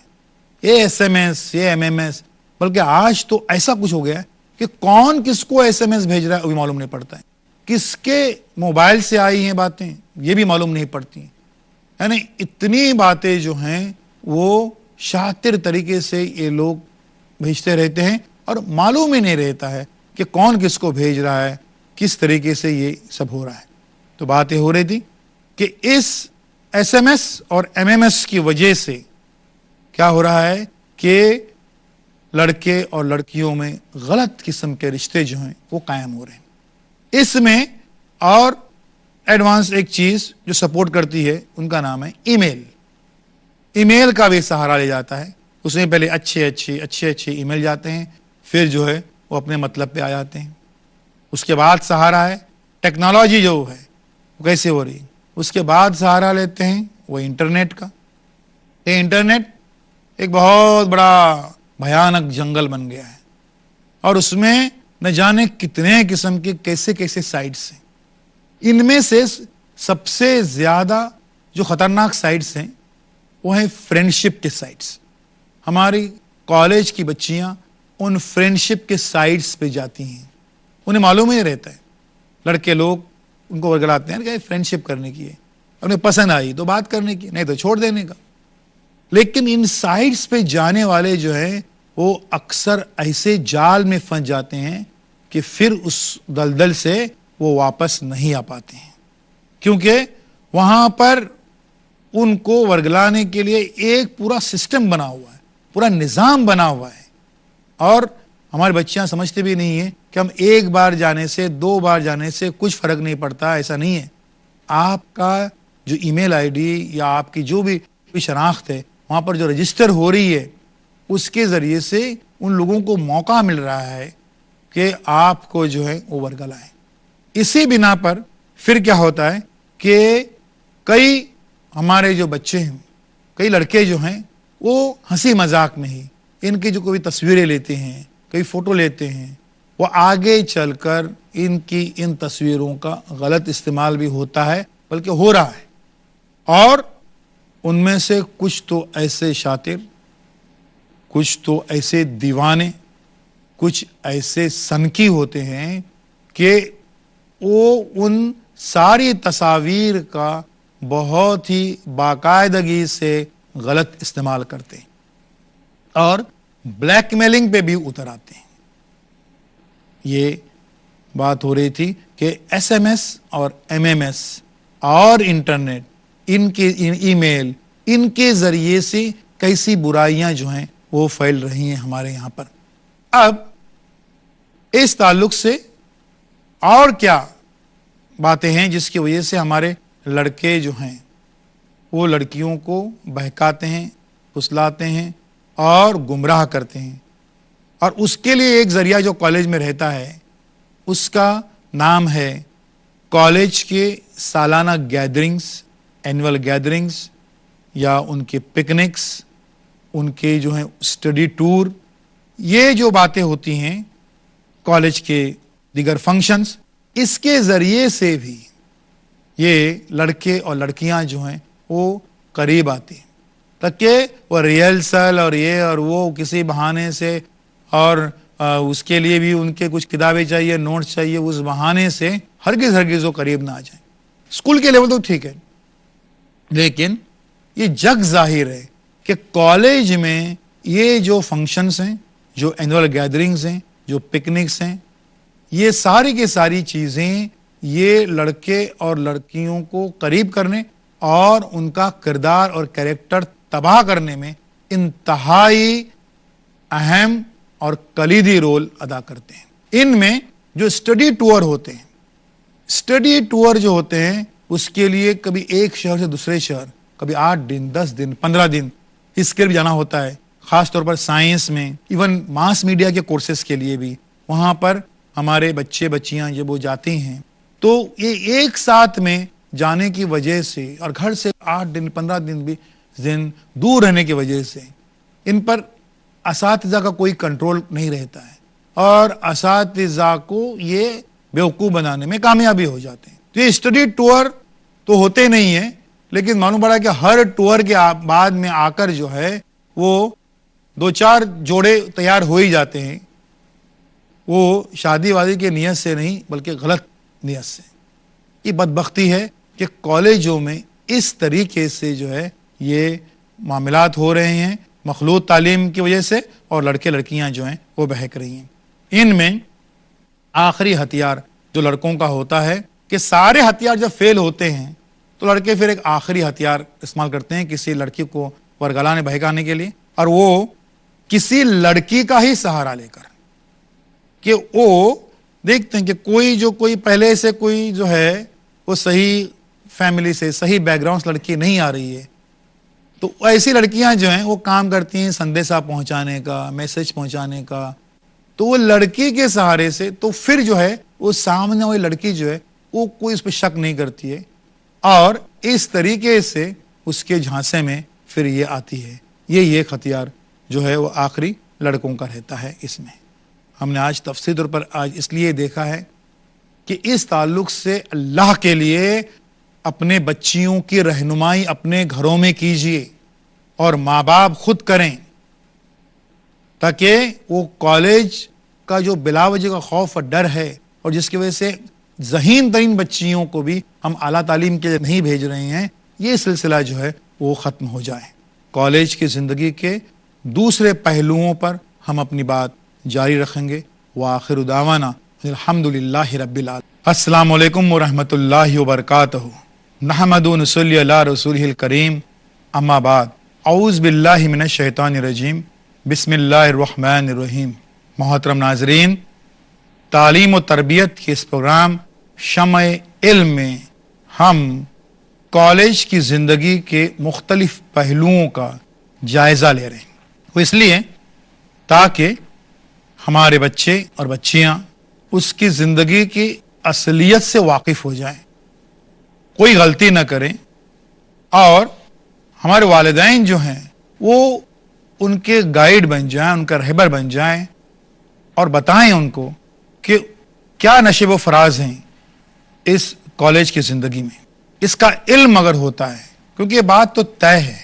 یہ ایس ایم ایس، یہ ایم ایم ایس، بلکہ آج تو ایسا کچھ ہو گیا کہ کون کس کو ایس ایم ایس بھیج رہا ہے وہ بھی معلوم نہیں پڑتا ہے، کس کے موبائل سے آئی ہیں باتیں یہ بھی معلوم نہیں پڑتی ہیں۔ یعنی اتنی باتیں جو ہیں وہ شاطر طریقے سے یہ لوگ بھیجتے رہتے ہیں، اور معلوم ہی نہیں رہتا ہے کہ کون کس کو بھیج رہا ہے، کس طریقے سے یہ سب ہو رہا ہے۔ تو باتیں ہو رہی تھی کہ اس ایس ایم ایس اور ایم ایم ایس کی وجہ سے کیا ہو رہا ہے کہ لڑکے اور لڑکیوں میں غلط قسم کے رشتے جو ہیں وہ قائم ہو رہے ہیں۔ اس میں اور ایڈوانس ایک چیز جو سپورٹ کرتی ہے ان کا نام ہے ای میل۔ ای میل کا بھی سہارا لے جاتا ہے، اس میں پہلے اچھے ای میل جاتے ہیں، پھر جو ہے وہ اپنے مطلب پہ آ جاتے ہیں۔ اس کے بعد سہارا ہے ٹیکنالوجی جو ہے وہ کیسے ہو رہی ہے، اس کے بعد سہارا لیتے ہیں وہ انٹرنیٹ کا۔ یہ انٹرنیٹ ایک بہت بڑا بھیانک جنگل بن گیا ہے، اور اس میں نہ جانے کتنے قسم کے کیسے سائٹس ہیں۔ ان میں سے سب سے زیادہ جو خطرناک سائٹس ہیں وہ ہیں فرینڈشپ کے سائٹس۔ ہماری کالج کی بچیاں ان فرینڈشپ کے سائٹس پہ جاتی ہیں، انہیں معلوم ہی رہتا ہے، لڑکے لوگ ان کو ورگلاتے ہیں کہ فرینڈشپ کرنے کی ہے، انہیں پسند آئی تو بات کرنے کی، نہیں تو چھوڑ دینے کا۔ لیکن ان سائٹس پہ جانے والے جو ہیں وہ اکثر ایسے جال میں پھنس جاتے ہیں کہ پھر اس دلدل سے وہ واپس نہیں آ پاتے ہیں، کیونکہ وہاں پر ان کو ورگلانے کے لیے ایک پورا سسٹم بنا ہوا ہے، پورا نظام بنا ہوا ہے، اور ہماری بچیاں سمجھتے بھی نہیں ہیں کہ ہم ایک بار جانے سے 2 بار جانے سے کچھ فرق نہیں پڑتا، ایسا نہیں ہے۔ آپ کا جو ای میل آئی ڈی یا آپ کی جو بھی شناخت ہے وہاں پر جو رجسٹر ہو رہی ہے، اس کے ذریعے سے ان لوگوں کو موقع مل رہا ہے کہ آپ کو جو ہے وہ ورگلائیں۔ اسی بنا پر پھر کیا ہوتا ہے کہ کئی ہمارے جو بچے ہیں، کئی لڑکے جو ہیں وہ ہنسی مذاق میں ہی ان کی جو کوئی تصویریں لیتے ہیں، کئی فوٹو لیتے ہیں، وہ آگے چل کر ان تصویروں کا غلط استعمال بھی ہوتا ہے، بلکہ ہو رہا ہے، اور ان میں سے کچھ تو ایسے شاطر، کچھ تو ایسے دیوانے، کچھ ایسے سنکی ہوتے ہیں کہ وہ ان ساری تصاویر کا بہت ہی باقاعدگی سے غلط استعمال کرتے ہیں اور بلیک میلنگ پہ بھی اتر آتے ہیں۔ یہ بات ہو رہی تھی کہ ایس ایم ایس اور ایم ایم ایس اور انٹرنیٹ، ان کے ای میل، ان کے ذریعے سے کیسی برائیاں جو ہیں وہ پھیل رہی ہیں ہمارے یہاں پر۔ اب اس تعلق سے اور کیا باتیں ہیں جس کی وجہ سے ہمارے لڑکے جو ہیں وہ لڑکیوں کو بہکاتے ہیں، پھسلاتے ہیں اور گمراہ کرتے ہیں، اور اس کے لیے ایک ذریعہ جو کالج میں رہتا ہے اس کا نام ہے کالج کے سالانہ گیدرنگز، اینول گیدرنگز، یا ان کے پکنکس، ان کے جو ہیں اسٹڈی ٹور، یہ جو باتیں ہوتی ہیں کالج کے دیگر فنکشنز، اس کے ذریعے سے بھی یہ لڑکے اور لڑکیاں جو ہیں وہ قریب آتے ہیں، تاکہ وہ ریہرسل اور یہ اور وہ کسی بہانے سے، اور اس کے لیے بھی ان کے کچھ کتابیں چاہیے، نوٹس چاہیے، اس بہانے سے ہرگز وہ قریب نہ آ جائیں۔ اسکول کے لیول تو ٹھیک ہے، لیکن یہ جگ ظاہر ہے کہ کالج میں یہ جو فنکشنز ہیں، جو اینول گیدرنگز ہیں، جو پکنکس ہیں، یہ ساری کی ساری چیزیں یہ لڑکے اور لڑکیوں کو قریب کرنے اور ان کا کردار اور کریکٹر تباہ کرنے میں انتہائی اہم اور کلیدی رول ادا کرتے ہیں۔ ان میں جو اسٹڈی ٹور ہوتے ہیں، اسٹڈی ٹور جو ہوتے ہیں اس کے لیے کبھی ایک شہر سے دوسرے شہر، کبھی 8 دن، 10 دن، 15 دن اس کے لیے جانا ہوتا ہے، خاص طور پر سائنس میں، ایون ماس میڈیا کے کورسز کے لیے بھی وہاں پر ہمارے بچے بچیاں جب وہ جاتے ہیں تو یہ ایک ساتھ میں جانے کی وجہ سے اور گھر سے 8 دن 15 دن بھی دور رہنے کی وجہ سے ان پر اساتذہ کا کوئی کنٹرول نہیں رہتا ہے، اور اساتذہ کو یہ بیوقوف بنانے میں کامیابی ہو جاتے ہیں۔ تو یہ اسٹڈی ٹور تو ہوتے نہیں ہیں، لیکن معلوم پڑا کہ ہر ٹور کے بعد میں آ کر جو ہے وہ 2-4 جوڑے تیار ہو ہی جاتے ہیں، وہ شادی وادی کے نیت سے نہیں بلکہ غلط نیت سے۔ یہ بدبختی ہے کہ کالجوں میں اس طریقے سے جو ہے یہ معاملات ہو رہے ہیں مخلوط تعلیم کی وجہ سے، اور لڑکے لڑکیاں جو ہیں وہ بہک رہی ہیں۔ ان میں آخری ہتھیار جو لڑکوں کا ہوتا ہے کہ سارے ہتھیار جب فیل ہوتے ہیں تو لڑکے پھر ایک آخری ہتھیار استعمال کرتے ہیں کسی لڑکی کو ورگلانے بہکانے کے لیے، اور وہ کسی لڑکی کا ہی سہارا لے کر، کہ وہ دیکھتے ہیں کہ کوئی پہلے سے کوئی جو ہے وہ صحیح فیملی سے، صحیح بیک گراؤنڈ سے لڑکی نہیں آ رہی ہے، تو ایسی لڑکیاں جو ہیں وہ کام کرتی ہیں سندیشہ پہنچانے کا، میسج پہنچانے کا، تو وہ لڑکی کے سہارے سے، تو پھر جو ہے وہ سامنے والی لڑکی جو ہے وہ کوئی اس پہ شک نہیں کرتی ہے، اور اس طریقے سے اس کے جھانسے میں پھر یہ آتی ہے۔ یہ ہتھیار جو ہے وہ آخری لڑکوں کا رہتا ہے۔ اس میں ہم نے آج تفصیلی طور پر اس لیے دیکھا ہے کہ اس تعلق سے اللہ کے لیے اپنے بچیوں کی رہنمائی اپنے گھروں میں کیجیے، اور ماں باپ خود کریں، تاکہ وہ کالج کا جو بلا وجہ کا خوف اور ڈر ہے، اور جس کی وجہ سے ذہین ترین بچیوں کو بھی ہم اعلیٰ تعلیم کے لیے نہیں بھیج رہے ہیں، یہ سلسلہ جو ہے وہ ختم ہو جائے۔ کالج کی زندگی کے دوسرے پہلوؤں پر ہم اپنی بات جاری رکھیں گے۔ وآخر دعوانا الحمدللہ رب العالمین۔ السلام علیکم ورحمۃ اللہ وبرکاتہ۔ نحمد و نصلی علی رسولہ الکریم، اما بعد، اعوذ باللہ من الشیطان الرجیم، بسم اللہ الرحمن الرحیم۔ محترم ناظرین، تعلیم و تربیت کے اس پروگرام شمع علم میں ہم کالج کی زندگی کے مختلف پہلوؤں کا جائزہ لے رہے ہیں، وہ اس لیے تاکہ ہمارے بچے اور بچیاں اس کی زندگی کی اصلیت سے واقف ہو جائیں، کوئی غلطی نہ کریں، اور ہمارے والدین جو ہیں وہ ان کے گائیڈ بن جائیں، ان کا رہبر بن جائیں، اور بتائیں ان کو کہ کیا نشیب و فراز ہیں اس کالج کی زندگی میں. اس کا علم اگر ہوتا ہے، کیونکہ یہ بات تو طے ہے،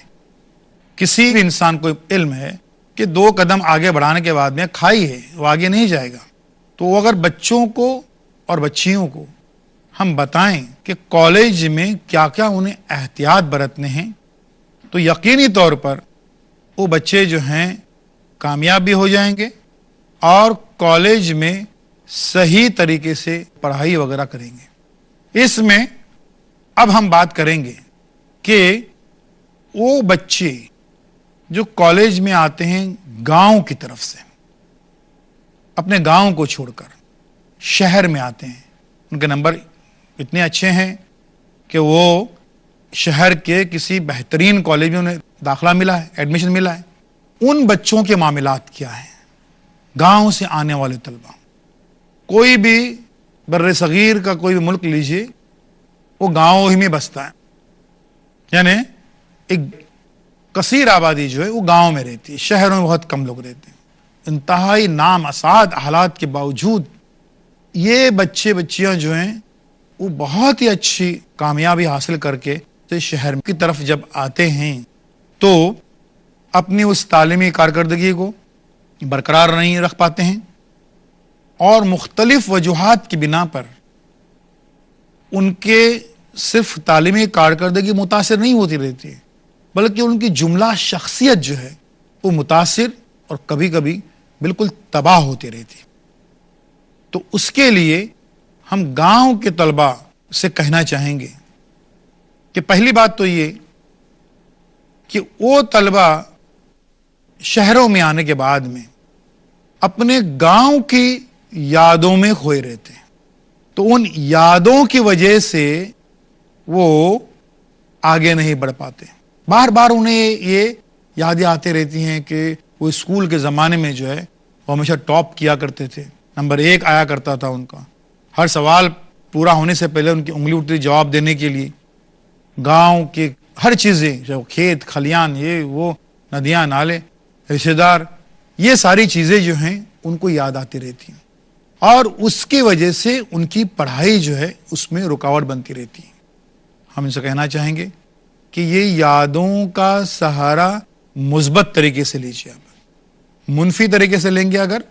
کسی بھی انسان کو علم ہے کہ 2 قدم آگے بڑھانے کے بعد میں کھائی ہے، وہ آگے نہیں جائے گا. تو اگر بچوں کو اور بچیوں کو ہم بتائیں کہ کالج میں کیا کیا انہیں احتیاط برتنے ہیں، تو یقینی طور پر وہ بچے جو ہیں کامیاب بھی ہو جائیں گے اور کالج میں صحیح طریقے سے پڑھائی وغیرہ کریں گے. اس میں اب ہم بات کریں گے کہ وہ بچے جو کالج میں آتے ہیں گاؤں کی طرف سے، اپنے گاؤں کو چھوڑ کر شہر میں آتے ہیں، ان کے نمبر اتنے اچھے ہیں کہ وہ شہر کے کسی بہترین کالج میں انہیں داخلہ ملا ہے، ایڈمیشن ملا ہے. ان بچوں کے معاملات کیا ہیں؟ گاؤں سے آنے والے طلبہ، کوئی بھی بر صغیر کا کوئی بھی ملک لیجئے، وہ گاؤں ہی میں بستا ہے، یعنی ایک کثیر آبادی جو ہے وہ گاؤں میں رہتی ہے، شہروں میں بہت کم لوگ رہتے ہیں. انتہائی نامساعد حالات کے باوجود یہ بچے بچیاں جو ہیں وہ بہت ہی اچھی کامیابی حاصل کر کے شہر کی طرف جب آتے ہیں تو اپنی اس تعلیمی کارکردگی کو برقرار نہیں رکھ پاتے ہیں اور مختلف وجوہات کی بنا پر ان کے صرف تعلیمی کارکردگی متاثر نہیں ہوتی رہتی ہے، بلکہ ان کی جملہ شخصیت جو ہے وہ متاثر اور کبھی کبھی بالکل تباہ ہوتی رہتی. تو اس کے لیے ہم گاؤں کے طلبہ سے کہنا چاہیں گے کہ پہلی بات تو یہ کہ وہ طلبہ شہروں میں آنے کے بعد میں اپنے گاؤں کی یادوں میں کھوئے رہتے ہیں، تو ان یادوں کی وجہ سے وہ آگے نہیں بڑھ پاتے. بار بار انہیں یہ یادیں آتی رہتی ہیں کہ وہ اسکول کے زمانے میں جو ہے وہ ہمیشہ ٹاپ کیا کرتے تھے، نمبر 1 آیا کرتا تھا ان کا، ہر سوال پورا ہونے سے پہلے ان کی انگلی اٹھتی جواب دینے کے لیے. گاؤں کے ہر چیزیں، جو کھیت کھلیان، یہ وہ، ندیاں نالے، رشتے دار، یہ ساری چیزیں جو ہیں ان کو یاد آتی رہتی ہیں اور اس کی وجہ سے ان کی پڑھائی جو ہے اس میں رکاوٹ بنتی رہتی ہے. ہم ان سے کہنا چاہیں گے کہ یہ یادوں کا سہارا مثبت طریقے سے لیجیے. آپ منفی طریقے سے لیں گے اگر،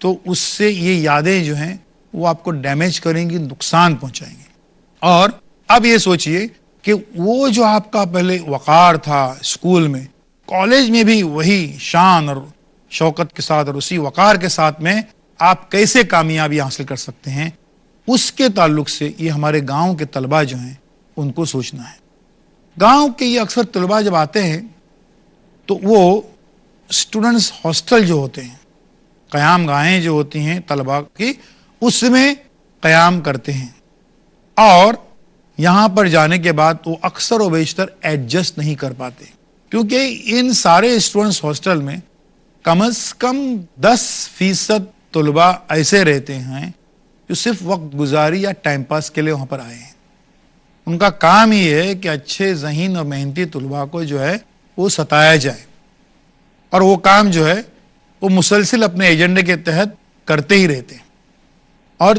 تو اس سے یہ یادیں جو ہیں وہ آپ کو ڈیمیج کریں گی، نقصان پہنچائیں گی. اور اب یہ سوچئے کہ وہ جو آپ کا پہلے وقار تھا اسکول میں، کالج میں بھی وہی شان اور شوکت کے ساتھ اور اسی وقار کے ساتھ میں آپ کیسے کامیابی حاصل کر سکتے ہیں، اس کے تعلق سے یہ ہمارے گاؤں کے طلبہ جو ہیں ان کو سوچنا ہے. گاؤں کے یہ اکثر طلبہ جب آتے ہیں تو وہ اسٹوڈنٹس ہاسٹل جو ہوتے ہیں، قیام گاہیں جو ہوتی ہیں طلبہ کی، اس میں قیام کرتے ہیں اور یہاں پر جانے کے بعد وہ اکثر و بیشتر ایڈجسٹ نہیں کر پاتے، کیونکہ ان سارے اسٹوڈنٹس ہاسٹل میں کم از کم 10% طلبہ ایسے رہتے ہیں جو صرف وقت گزاری یا ٹائم پاس کے لیے وہاں پر آئے ہیں. ان کا کام یہ ہے کہ اچھے ذہین اور محنتی طلبہ کو جو ہے وہ ستایا جائے، اور وہ کام جو ہے وہ مسلسل اپنے ایجنڈے کے تحت کرتے ہی رہتے ہیں. اور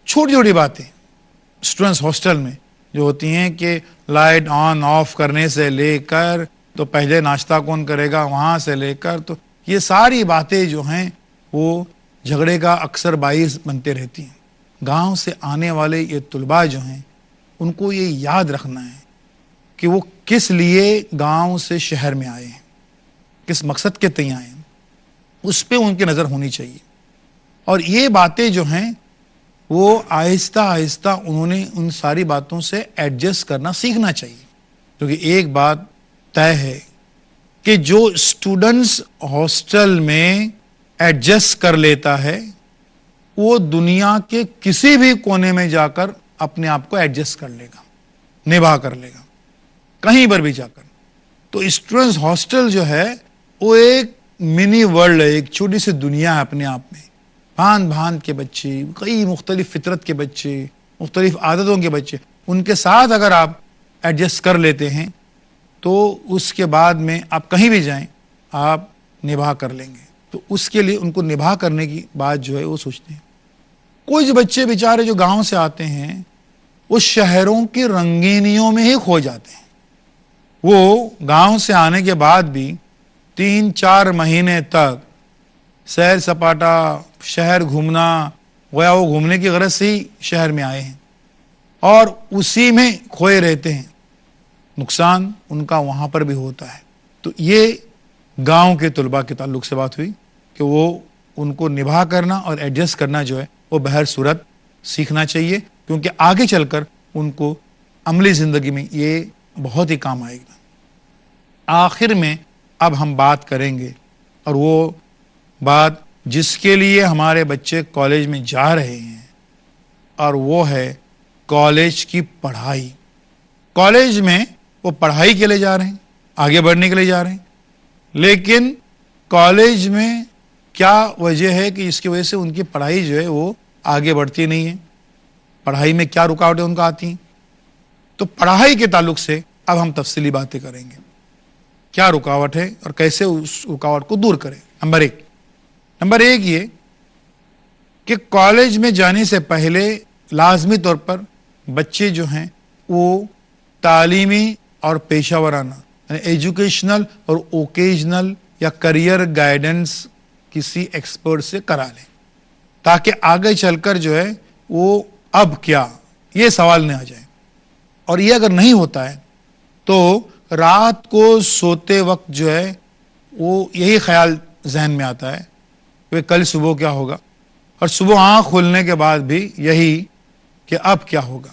چھوٹی چھوٹی باتیں اسٹوڈنٹس ہاسٹل میں جو ہوتی ہیں کہ لائٹ آن آف کرنے سے لے کر تو پہلے ناشتہ کون کرے گا، وہاں سے لے کر تو یہ ساری باتیں جو ہیں وہ جھگڑے کا اکثر باعث بنتے رہتی ہیں. گاؤں سے آنے والے یہ طلباء جو ہیں ان کو یہ یاد رکھنا ہے کہ وہ کس لیے گاؤں سے شہر میں آئے ہیں، کس مقصد کے تئیں آئے ہیں، اس پہ ان کی نظر ہونی چاہیے. اور یہ باتیں جو ہیں وہ آہستہ آہستہ انہوں نے ان ساری باتوں سے ایڈجسٹ کرنا سیکھنا چاہیے. کیونکہ ایک بات طے ہے کہ جو اسٹوڈنٹس ہاسٹل میں ایڈجسٹ کر لیتا ہے وہ دنیا کے کسی بھی کونے میں جا کر اپنے آپ کو ایڈجسٹ کر لے گا، نبھا کر لے گا، کہیں پر بھی جا کر. تو اسٹوڈنٹس ہاسٹل جو ہے وہ ایک منی ورلڈ ہے، ایک چھوٹی سی دنیا ہے اپنے آپ میں. بھان بھان کے بچے، کئی مختلف فطرت کے بچے، مختلف عادتوں کے بچے، ان کے ساتھ اگر آپ ایڈجسٹ کر لیتے ہیں تو اس کے بعد میں آپ کہیں بھی جائیں آپ نبھا کر لیں گے. تو اس کے لیے ان کو نبھا کرنے کی بات جو ہے وہ سوچتے ہیں. کچھ بچے بیچارے جو گاؤں سے آتے ہیں وہ شہروں کی رنگینیوں میں ہی کھو جاتے ہیں. وہ گاؤں سے آنے کے بعد بھی 3-4 مہینے تک سیر سپاٹا شہر گھومنا گویا وہ گھومنے کی غرض سے ہی شہر میں آئے ہیں اور اسی میں کھوئے رہتے ہیں. نقصان ان کا وہاں پر بھی ہوتا ہے. تو یہ گاؤں کے طلباء کے تعلق سے بات ہوئی کہ وہ ان کو نبھا کرنا اور ایڈجسٹ کرنا جو ہے وہ بہر صورت سیکھنا چاہیے، کیونکہ آگے چل کر ان کو عملی زندگی میں یہ بہت ہی کام آئے گا. آخر میں اب ہم بات کریں گے، اور وہ بات جس کے لیے ہمارے بچے کالج میں جا رہے ہیں، اور وہ ہے کالج کی پڑھائی. کالج میں وہ پڑھائی کے لیے جا رہے ہیں، آگے بڑھنے کے لیے جا رہے ہیں، لیکن کالج میں کیا وجہ ہے کہ اس کی وجہ سے ان کی پڑھائی جو ہے وہ آگے بڑھتی نہیں ہے؟ پڑھائی میں کیا رکاوٹیں ان کو آتی ہیں؟ تو پڑھائی کے تعلق سے اب ہم تفصیلی باتیں کریں گے. کیا رکاوٹ ہے اور کیسے اس رکاوٹ کو دور کریں. نمبر ایک یہ کہ کالج میں جانے سے پہلے لازمی طور پر بچے جو ہیں وہ تعلیمی اور پیشہ ورانہ یعنی ایجوکیشنل اور اوکیشنل یا کریئر گائیڈنس کسی ایکسپرٹ سے کرا لیں، تاکہ آگے چل کر جو ہے وہ اب کیا یہ سوال نہ آ جائے. اور یہ اگر نہیں ہوتا ہے تو رات کو سوتے وقت جو ہے وہ یہی خیال ذہن میں آتا ہے کہ کل صبح کیا ہوگا، اور صبح آنکھ کھلنے کے بعد بھی یہی کہ اب کیا ہوگا،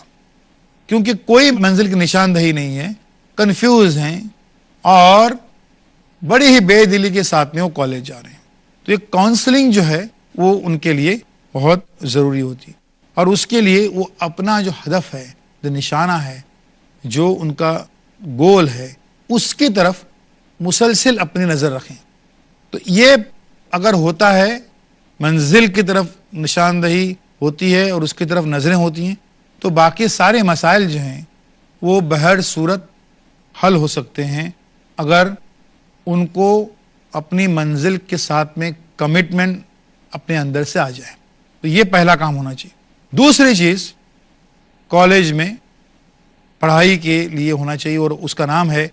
کیونکہ کوئی منزل کی نشاندہی نہیں ہے، کنفیوز ہیں اور بڑی ہی بے دلی کے ساتھ میں وہ کالج جا رہے ہیں. تو یہ کاؤنسلنگ جو ہے وہ ان کے لیے بہت ضروری ہوتی ہے، اور اس کے لیے وہ اپنا جو ہدف ہے، جو نشانہ ہے، جو ان کا گول ہے، اس کی طرف مسلسل اپنی نظر رکھیں. تو یہ اگر ہوتا ہے، منزل کی طرف نشاندہی ہوتی ہے اور اس کی طرف نظریں ہوتی ہیں، تو باقی سارے مسائل جو ہیں وہ بہر صورت حل ہو سکتے ہیں اگر ان کو اپنی منزل کے ساتھ میں کمٹمنٹ اپنے اندر سے آ جائے. تو یہ پہلا کام ہونا چاہیے. دوسری چیز کالج میں پڑھائی کے لیے ہونا چاہیے، اور اس کا نام ہے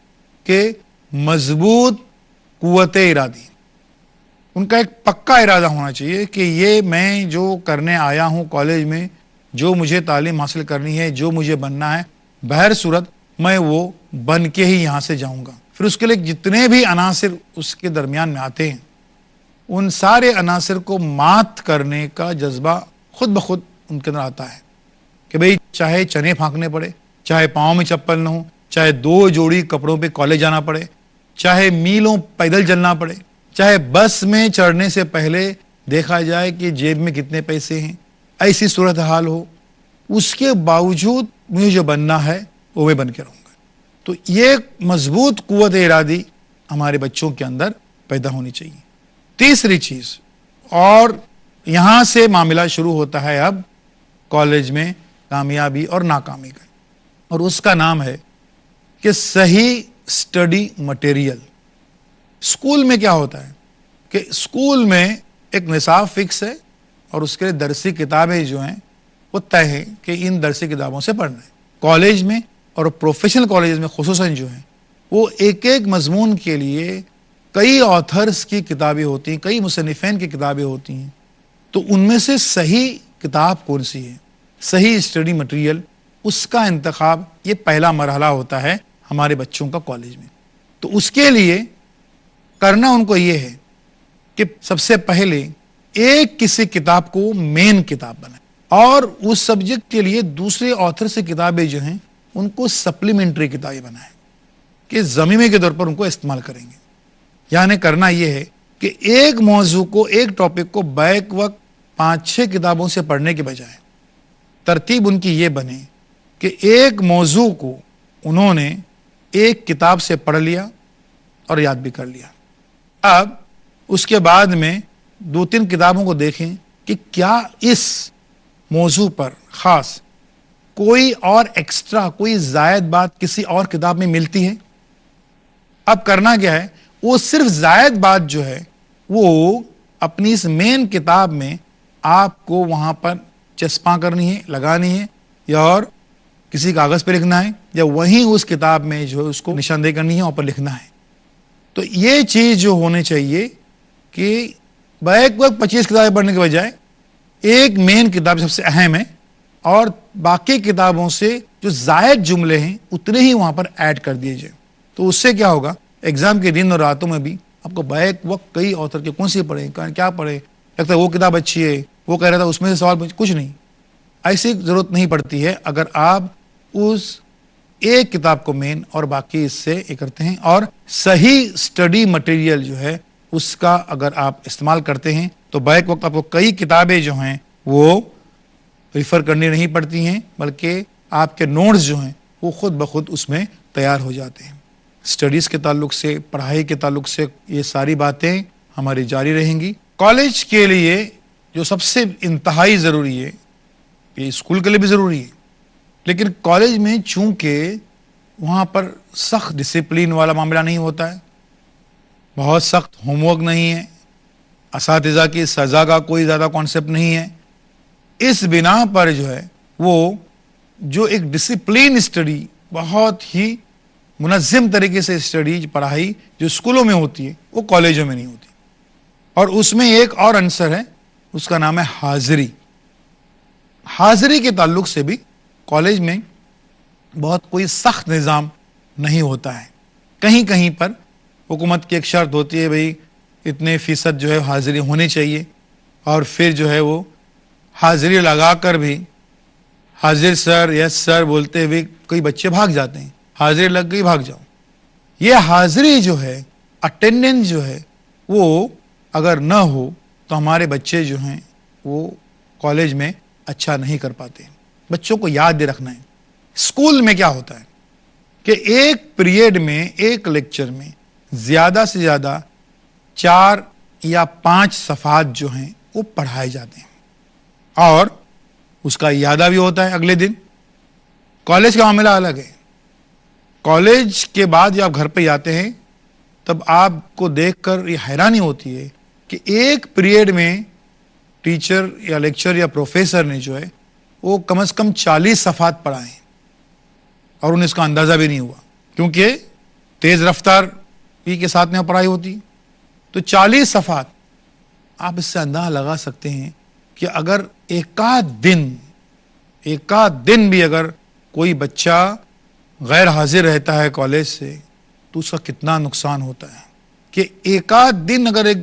کہ مضبوط قوت ارادی. ان کا ایک پکا ارادہ ہونا چاہیے کہ یہ میں جو کرنے آیا ہوں کالج میں، جو مجھے تعلیم حاصل کرنی ہے، جو مجھے بننا ہے، بہر صورت میں وہ بن کے ہی یہاں سے جاؤں گا. پھر اس کے لیے جتنے بھی عناصر اس کے درمیان میں آتے ہیں، ان سارے عناصر کو مات کرنے کا جذبہ خود بخود ان کے اندر آتا ہے کہ بھئی چاہے چنے پھانکنے پڑے، چاہے پاؤں میں چپل نہ ہو، چاہے 2 جوڑی کپڑوں پہ کالج جانا پڑے، چاہے میلوں پیدل چلنا پڑے، چاہے بس میں چڑھنے سے پہلے دیکھا جائے کہ جیب میں کتنے پیسے ہیں، ایسی صورتحال ہو، اس کے باوجود مجھے جو بننا ہے وہ میں بن کے رہوں گا. تو یہ مضبوط قوت ارادی ہمارے بچوں کے اندر پیدا ہونی چاہیے. تیسری چیز، اور یہاں سے معاملہ شروع ہوتا ہے اب کالج میں کامیابی اور ناکامی کا، اور اس کا نام ہے کہ صحیح اسٹڈی مٹیریل. اسکول میں کیا ہوتا ہے کہ اسکول میں ایک نصاب فکس ہے اور اس کے درسی کتابیں جو ہیں وہ طے ہیں کہ ان درسی کتابوں سے پڑھنا ہے. کالج میں اور پروفیشنل کالجز میں خصوصاً جو ہیں وہ ایک ایک مضمون کے لیے کئی آتھرز کی کتابیں ہوتی ہیں، کئی مصنفین کی کتابیں ہوتی ہیں. تو ان میں سے صحیح کتاب کون سی ہے، صحیح اسٹڈی مٹیریل، اس کا انتخاب یہ پہلا مرحلہ ہوتا ہے ہمارے بچوں کا کالج میں. تو اس کے لیے کرنا ان کو یہ ہے کہ سب سے پہلے ایک کسی کتاب کو مین کتاب بنائیں، اور اس سبجیکٹ کے لیے دوسرے آتھر سے کتابیں جو ہیں ان کو سپلیمنٹری کتابیں بنائیں کہ ضمیمے کے طور پر ان کو استعمال کریں گے. یعنی کرنا یہ ہے کہ ایک موضوع کو، ایک ٹاپک کو بیک وقت 5-6 کتابوں سے پڑھنے کے بجائے ترتیب ان کی یہ بنے کہ ایک موضوع کو انہوں نے ایک کتاب سے پڑھ لیا اور یاد بھی کر لیا. اب اس کے بعد میں 2-3 کتابوں کو دیکھیں کہ کیا اس موضوع پر خاص کوئی اور ایکسٹرا، کوئی زائد بات کسی اور کتاب میں ملتی ہے. اب کرنا کیا ہے، وہ صرف زائد بات جو ہے وہ اپنی اس مین کتاب میں آپ کو وہاں پر چسپاں کرنی ہے، لگانی ہے، یا اور کسی کاغذ پہ لکھنا ہے، یا وہیں اس کتاب میں جو ہے اس کو نشاندہی کرنی ہے اور پر لکھنا ہے. تو یہ چیز جو ہونے چاہیے کہ بیک وقت 25 کتابیں پڑھنے کے بجائے ایک مین کتاب سب سے اہم ہے اور باقی کتابوں سے جو زائد جملے ہیں اتنے ہی وہاں پر ایڈ کر دیے جائیں. تو اس سے کیا ہوگا، ایگزام کے دن اور راتوں میں بھی آپ کو بیک وقت کئی آتھر کے کون سی پڑھیں، کیا پڑھیں، لگتا ہے وہ کتاب اچھی ہے، وہ کہہ رہا تھا اس میں سے سوال کچھ نہیں. ایسی ضرورت نہیں پڑتی ہے اگر آپ اس ایک کتاب کو مین اور باقی اس سے یہ کرتے ہیں. اور صحیح اسٹڈی مٹیریل جو ہے اس کا اگر آپ استعمال کرتے ہیں تو بیک وقت آپ کو کئی کتابیں جو ہیں وہ ریفر کرنی نہیں پڑتی ہیں، بلکہ آپ کے نوٹس جو ہیں وہ خود بخود اس میں تیار ہو جاتے ہیں. اسٹڈیز کے تعلق سے، پڑھائی کے تعلق سے یہ ساری باتیں ہماری جاری رہیں گی. کالج کے لیے جو سب سے انتہائی ضروری ہے، یہ اسکول کے لیے بھی ضروری ہے، لیکن کالج میں چونکہ وہاں پر سخت ڈسپلین والا معاملہ نہیں ہوتا ہے، بہت سخت ہوم ورک نہیں ہے، اساتذہ کی سزا کا کوئی زیادہ کانسیپٹ نہیں ہے، اس بنا پر جو ہے وہ جو ایک ڈسپلین اسٹڈی، بہت ہی منظم طریقے سے اسٹڈی پڑھائی جو اسکولوں میں ہوتی ہے وہ کالجوں میں نہیں ہوتی. اور اس میں ایک اور عنصر ہے، اس کا نام ہے حاضری. حاضری کے تعلق سے بھی کالج میں بہت کوئی سخت نظام نہیں ہوتا ہے. کہیں کہیں پر حکومت کی ایک شرط ہوتی ہے، بھئی اتنے فیصد جو ہے حاضری ہونی چاہیے، اور پھر جو ہے وہ حاضری لگا کر بھی حاضر سر، یس سر بولتے ہوئے کئی بچے بھاگ جاتے ہیں، حاضری لگ گئی بھاگ جاؤ. یہ حاضری جو ہے، اٹینڈنس جو ہے، وہ اگر نہ ہو تو ہمارے بچے جو ہیں وہ کالج میں اچھا نہیں کر پاتے. بچوں کو یاد دے رکھنا ہے. اسکول میں کیا ہوتا ہے کہ ایک پیریڈ میں، ایک لیکچر میں زیادہ سے زیادہ 4 یا 5 صفحات جو ہیں وہ پڑھائے جاتے ہیں اور اس کا اعادہ بھی ہوتا ہے اگلے دن. کالج کا معاملہ الگ ہے. کالج کے بعد جب آپ گھر پہ آتے ہیں تب آپ کو دیکھ کر یہ حیرانی ہوتی ہے کہ ایک پیریڈ میں ٹیچر یا لیکچر یا پروفیسر نے جو ہے وہ کم از کم 40 صفحات پڑھائے اور انہیں اس کا اندازہ بھی نہیں ہوا، کیونکہ تیز رفتار کے ساتھ میں پڑھائی ہوتی. تو 40 صفحات آپ اس سے اندازہ لگا سکتے ہیں کہ اگر ایک آدھ دن بھی اگر کوئی بچہ غیر حاضر رہتا ہے کالج سے تو اس کا کتنا نقصان ہوتا ہے. کہ ایک آدھ دن اگر ایک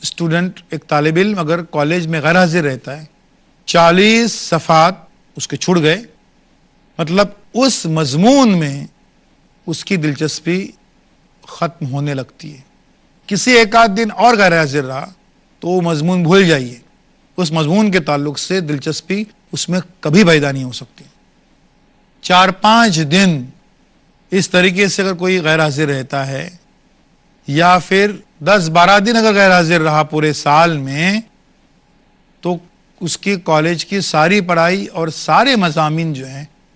اسٹوڈنٹ، ایک طالب علم اگر کالج میں غیر حاضر رہتا ہے، 40 صفحات اس کے چھوٹ گئے، مطلب اس مضمون میں اس کی دلچسپی ختم ہونے لگتی ہے. کسی ایک آدھ دن اور غیر حاضر رہا تو وہ مضمون بھول جائیے، اس مضمون کے تعلق سے دلچسپی اس میں کبھی پیدا نہیں ہو سکتی. 4-5 دن اس طریقے سے اگر کوئی غیر حاضر رہتا ہے، یا پھر 10-12 دن اگر غیر حاضر رہا پورے سال میں، تو اس کی کالج کی ساری پڑھائی اور سارے مضامین جو ہیں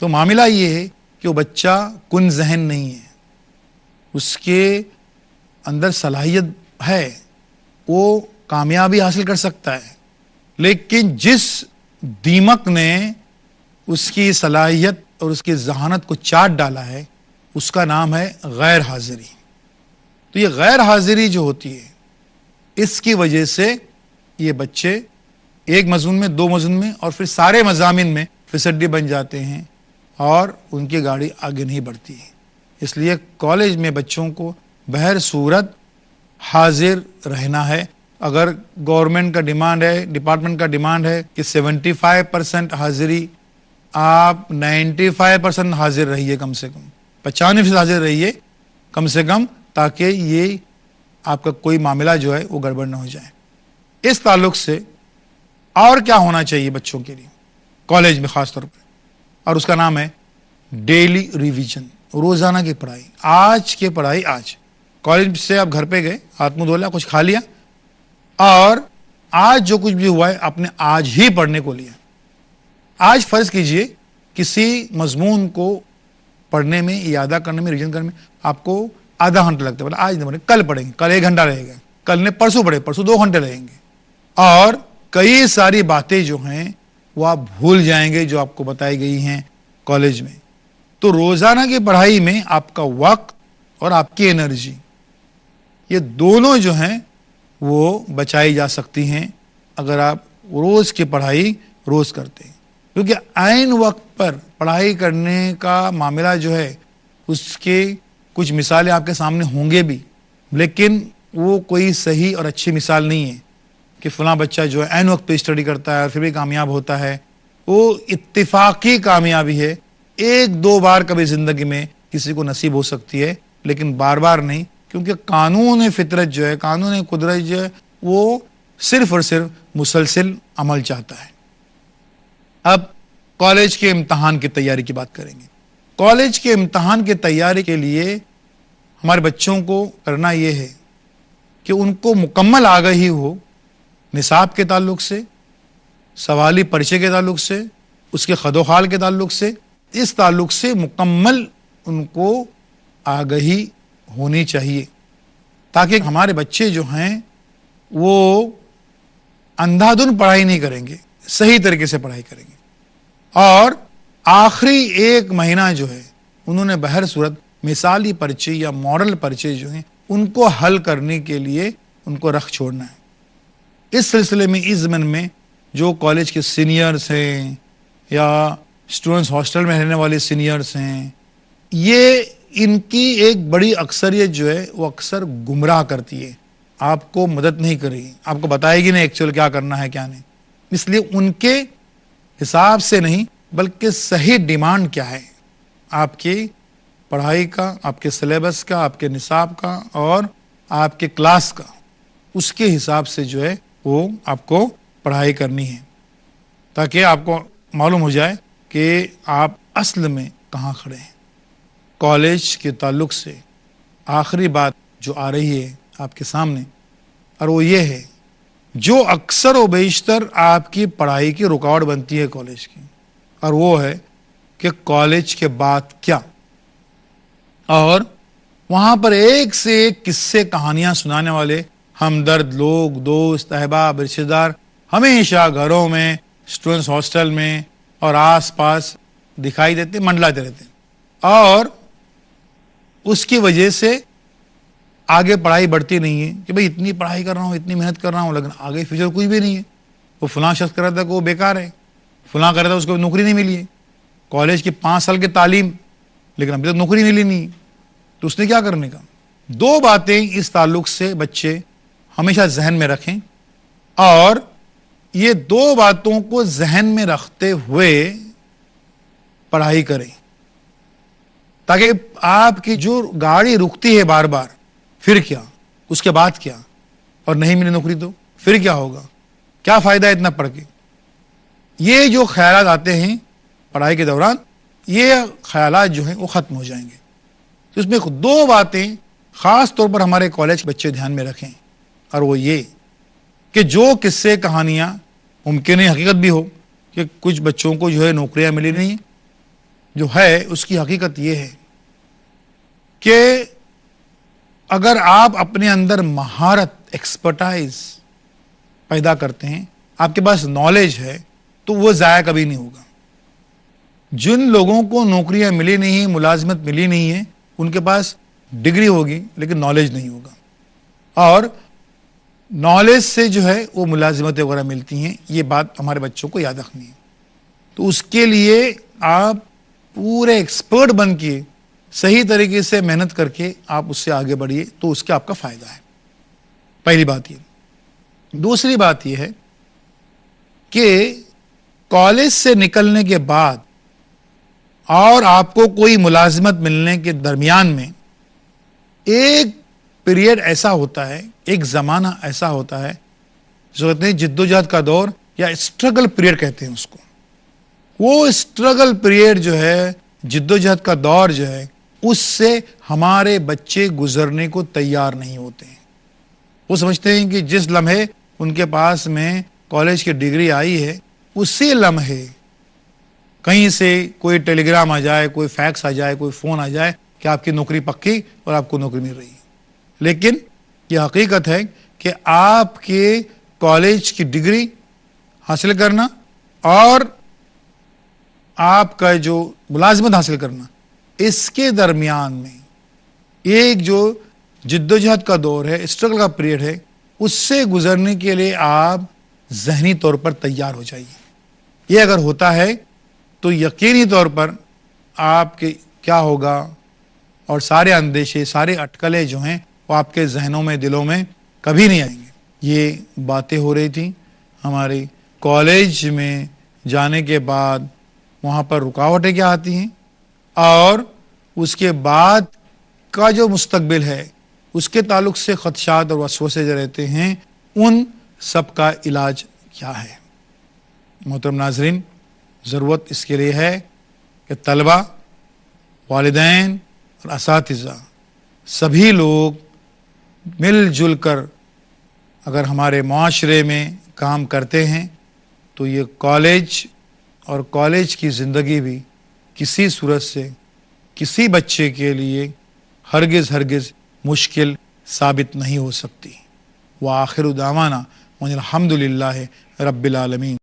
تو معاملہ یہ ہے کہ وہ بچہ کن ذہن نہیں ہے، اس کے اندر صلاحیت ہے، وہ کامیابی حاصل کر سکتا ہے، لیکن جس دیمک نے اس کی صلاحیت اور اس کی ذہانت کو چاٹ ڈالا ہے اس کا نام ہے غیر حاضری. تو یہ غیر حاضری جو ہوتی ہے اس کی وجہ سے یہ بچے ایک مضمون میں، 2 مضمون میں اور پھر سارے مضامین میں فسڈی بن جاتے ہیں اور ان کی گاڑی آگے نہیں بڑھتی ہے. اس لیے کالج میں بچوں کو بہر صورت حاضر رہنا ہے. اگر گورنمنٹ کا ڈیمانڈ ہے، ڈپارٹمنٹ کا ڈیمانڈ ہے کہ 75% حاضری، آپ 95% حاضر رہیے، کم سے کم 95% حاضر رہیے کم سے کم، تاکہ یہ آپ کا کوئی معاملہ جو ہے وہ گڑبڑ نہ ہو جائے. اس تعلق سے اور کیا ہونا چاہیے بچوں کے لیے کالج میں خاص طور پر، اور اس کا نام ہے ڈیلی ریویژن، روزانہ کی پڑھائی. آج کی پڑھائی آج، کالج سے آپ گھر پہ گئے، ہاتھ منہ دھولا، کچھ کھا لیا، اور آج جو کچھ بھی ہوا ہے آپ نے آج ہی پڑھنے کو لیا. آج فرض کیجئے کسی مضمون کو پڑھنے میں، اعادہ کرنے میں، ریویژن کرنے میں آپ کو آدھا گھنٹہ لگتا ہے، بولا آج نہیں پڑھیں، کل پڑھیں گے، کل 1 گھنٹہ رہے گا، کل نے پرسوں پڑھے، پرسوں 2 گھنٹے رہیں گے. اور کئی ساری باتیں جو ہیں وہ آپ بھول جائیں گے جو آپ کو بتائی گئی ہیں کالج میں. تو روزانہ کی پڑھائی میں آپ کا وقت اور آپ کی انرجی یہ دونوں جو ہیں وہ بچائی جا سکتی ہیں اگر آپ روز کی پڑھائی روز کرتے ہیں. کیونکہ عین وقت پر پڑھائی کرنے کا معاملہ جو ہے اس کے کچھ مثالیں آپ کے سامنے ہوں گے بھی، لیکن وہ کوئی صحیح اور اچھی مثال نہیں ہے کہ فلاں بچہ جو ہے عین وقت پہ اسٹڈی کرتا ہے اور پھر بھی کامیاب ہوتا ہے. وہ اتفاقی کامیابی ہے، ایک دو بار کبھی زندگی میں کسی کو نصیب ہو سکتی ہے، لیکن بار بار نہیں، کیونکہ قانون فطرت جو ہے، قانون قدرت جو ہے، وہ صرف اور صرف مسلسل عمل چاہتا ہے. اب کالج کے امتحان کی تیاری کی بات کریں گے. کالج کے امتحان کی تیاری کے لیے ہمارے بچوں کو کرنا یہ ہے کہ ان کو مکمل آگاہی ہو نصاب کے تعلق سے، سوالی پرچے کے تعلق سے، اس کے خد و خال کے تعلق سے، اس تعلق سے مکمل ان کو آگاہی ہونی چاہیے، تاکہ ہمارے بچے جو ہیں وہ اندھا دھند پڑھائی نہیں کریں گے، صحیح طریقے سے پڑھائی کریں گے. اور آخری ایک مہینہ جو ہے انہوں نے بہر صورت مثالی پرچے یا ماڈل پرچے جو ہیں ان کو حل کرنے کے لیے ان کو رکھ چھوڑنا ہے. اس سلسلے میں اس ضمن میں جو کالج کے سینئرز ہیں یا اسٹوڈنٹس ہاسٹل میں رہنے والے سینئرز ہیں، یہ ان کی ایک بڑی اکثریت جو ہے وہ اکثر گمراہ کرتی ہے، آپ کو مدد نہیں کرے گی، آپ کو بتائے گی نہیں ایکچوئل کیا کرنا ہے کیا نہیں. اس لیے ان کے حساب سے نہیں بلکہ صحیح ڈیمانڈ کیا ہے آپ کی پڑھائی کا، آپ کے سلیبس کا، آپ کے نصاب کا اور آپ کے کلاس کا، اس کے حساب سے جو ہے وہ آپ کو پڑھائی کرنی ہے، تاکہ آپ کو معلوم ہو جائے کہ آپ اصل میں کہاں کھڑے ہیں. کالج کے تعلق سے آخری بات جو آ رہی ہے آپ کے سامنے، اور وہ یہ ہے جو اکثر و بیشتر آپ کی پڑھائی کی رکاوٹ بنتی ہے کالج کی، اور وہ ہے کہ کالج کے بعد کیا. اور وہاں پر ایک سے ایک قصے کہانیاں سنانے والے ہمدرد لوگ، دوست، احباب، رشتہ دار ہمیشہ گھروں میں، اسٹوڈنٹس ہاسٹل میں اور آس پاس دکھائی دیتے، منڈلاتے رہتے ہیں، اور اس کی وجہ سے آگے پڑھائی بڑھتی نہیں ہے کہ بھئی اتنی پڑھائی کر رہا ہوں، اتنی محنت کر رہا ہوں، لیکن آگے فیوچر کچھ بھی نہیں ہے. وہ فلاں شخص کر رہا تھا کہ وہ بیکار ہے، فلاں کر رہا تھا اس کو نوکری نہیں ملی ہے، کالج کی 5 سال کی تعلیم لیکن ابھی تک نوکری ملی نہیں، تو اس نے کیا کرنے کا. دو باتیں اس تعلق سے بچے ہمیشہ ذہن میں رکھیں، اور یہ دو باتوں کو ذہن میں رکھتے ہوئے پڑھائی کریں، تاکہ آپ کی جو گاڑی رکتی ہے بار بار، پھر کیا، اس کے بعد کیا، اور نہیں ملی نوکری تو پھر کیا ہوگا، کیا فائدہ ہے اتنا پڑھ کے. یہ جو خیالات آتے ہیں پڑھائی کے دوران، یہ خیالات جو ہیں وہ ختم ہو جائیں گے. تو اس میں دو باتیں خاص طور پر ہمارے کالج کے بچے دھیان میں رکھیں، اور وہ یہ کہ جو قصے کہانیاں ممکن ہے حقیقت بھی ہو کہ کچھ بچوں کو جو ہے نوکریاں ملی نہیں، جو ہے اس کی حقیقت یہ ہے کہ اگر آپ اپنے اندر مہارت، ایکسپرٹائز پیدا کرتے ہیں، آپ کے پاس نالج ہے، تو وہ ضائع کبھی نہیں ہوگا. جن لوگوں کو نوکریاں ملی نہیں ہیں، ملازمت ملی نہیں ہے، ان کے پاس ڈگری ہوگی لیکن نالج نہیں ہوگا، اور نالج سے جو ہے وہ ملازمتیں وغیرہ ملتی ہیں. یہ بات ہمارے بچوں کو یاد رکھنی ہے. تو اس کے لیے آپ پورے ایکسپرٹ بن کے صحیح طریقے سے محنت کر کے آپ اس سے آگے بڑھیے، تو اس کے آپ کا فائدہ ہے. پہلی بات یہ. دوسری بات یہ ہے کہ کالج سے نکلنے کے بعد اور آپ کو کوئی ملازمت ملنے کے درمیان میں ایک پیریڈ ایسا ہوتا ہے، ایک زمانہ ایسا ہوتا ہے جو کہتے ہیں جدوجہد کا دور، یا اسٹرگل پیریڈ کہتے ہیں اس کو. وہ اسٹرگل پیریڈ جو ہے، جدوجہد کا دور جو ہے، اس سے ہمارے بچے گزرنے کو تیار نہیں ہوتے ہیں. وہ سمجھتے ہیں کہ جس لمحے ان کے پاس میں کالج کی ڈگری آئی ہے، اسی لمحے کہیں سے کوئی ٹیلی گرام آ جائے، کوئی فیکس آ جائے، کوئی فون آ جائے کہ آپ کی نوکری پکی اور آپ کو نوکری مل رہی ہے. لیکن یہ حقیقت ہے کہ آپ کے کالج کی ڈگری حاصل کرنا اور آپ کا جو ملازمت حاصل کرنا، اس کے درمیان میں ایک جو جدوجہد کا دور ہے، اسٹرگل کا پیریڈ ہے، اس سے گزرنے کے لیے آپ ذہنی طور پر تیار ہو جائیے۔ یہ اگر ہوتا ہے تو یقینی طور پر آپ کے کیا ہوگا، اور سارے اندیشے، سارے اٹکلیں جو ہیں وہ آپ کے ذہنوں میں، دلوں میں کبھی نہیں آئیں گے۔ یہ باتیں ہو رہی تھیں ہمارے کالج میں جانے کے بعد، وہاں پر رکاوٹیں کیا آتی ہیں، اور اس کے بعد کا جو مستقبل ہے اس کے تعلق سے خدشات اور وسوسے جو رہتے ہیں، ان سب کا علاج کیا ہے۔ محترم ناظرین، ضرورت اس کے لیے ہے کہ طلبہ، والدین اور اساتذہ سبھی لوگ مل جل کر اگر ہمارے معاشرے میں کام کرتے ہیں تو یہ کالج اور کالج کی زندگی بھی کسی صورت سے کسی بچے کے لیے ہرگز مشکل ثابت نہیں ہو سکتی۔ وآخر دعوانا ان الحمد للہ رب العالمین۔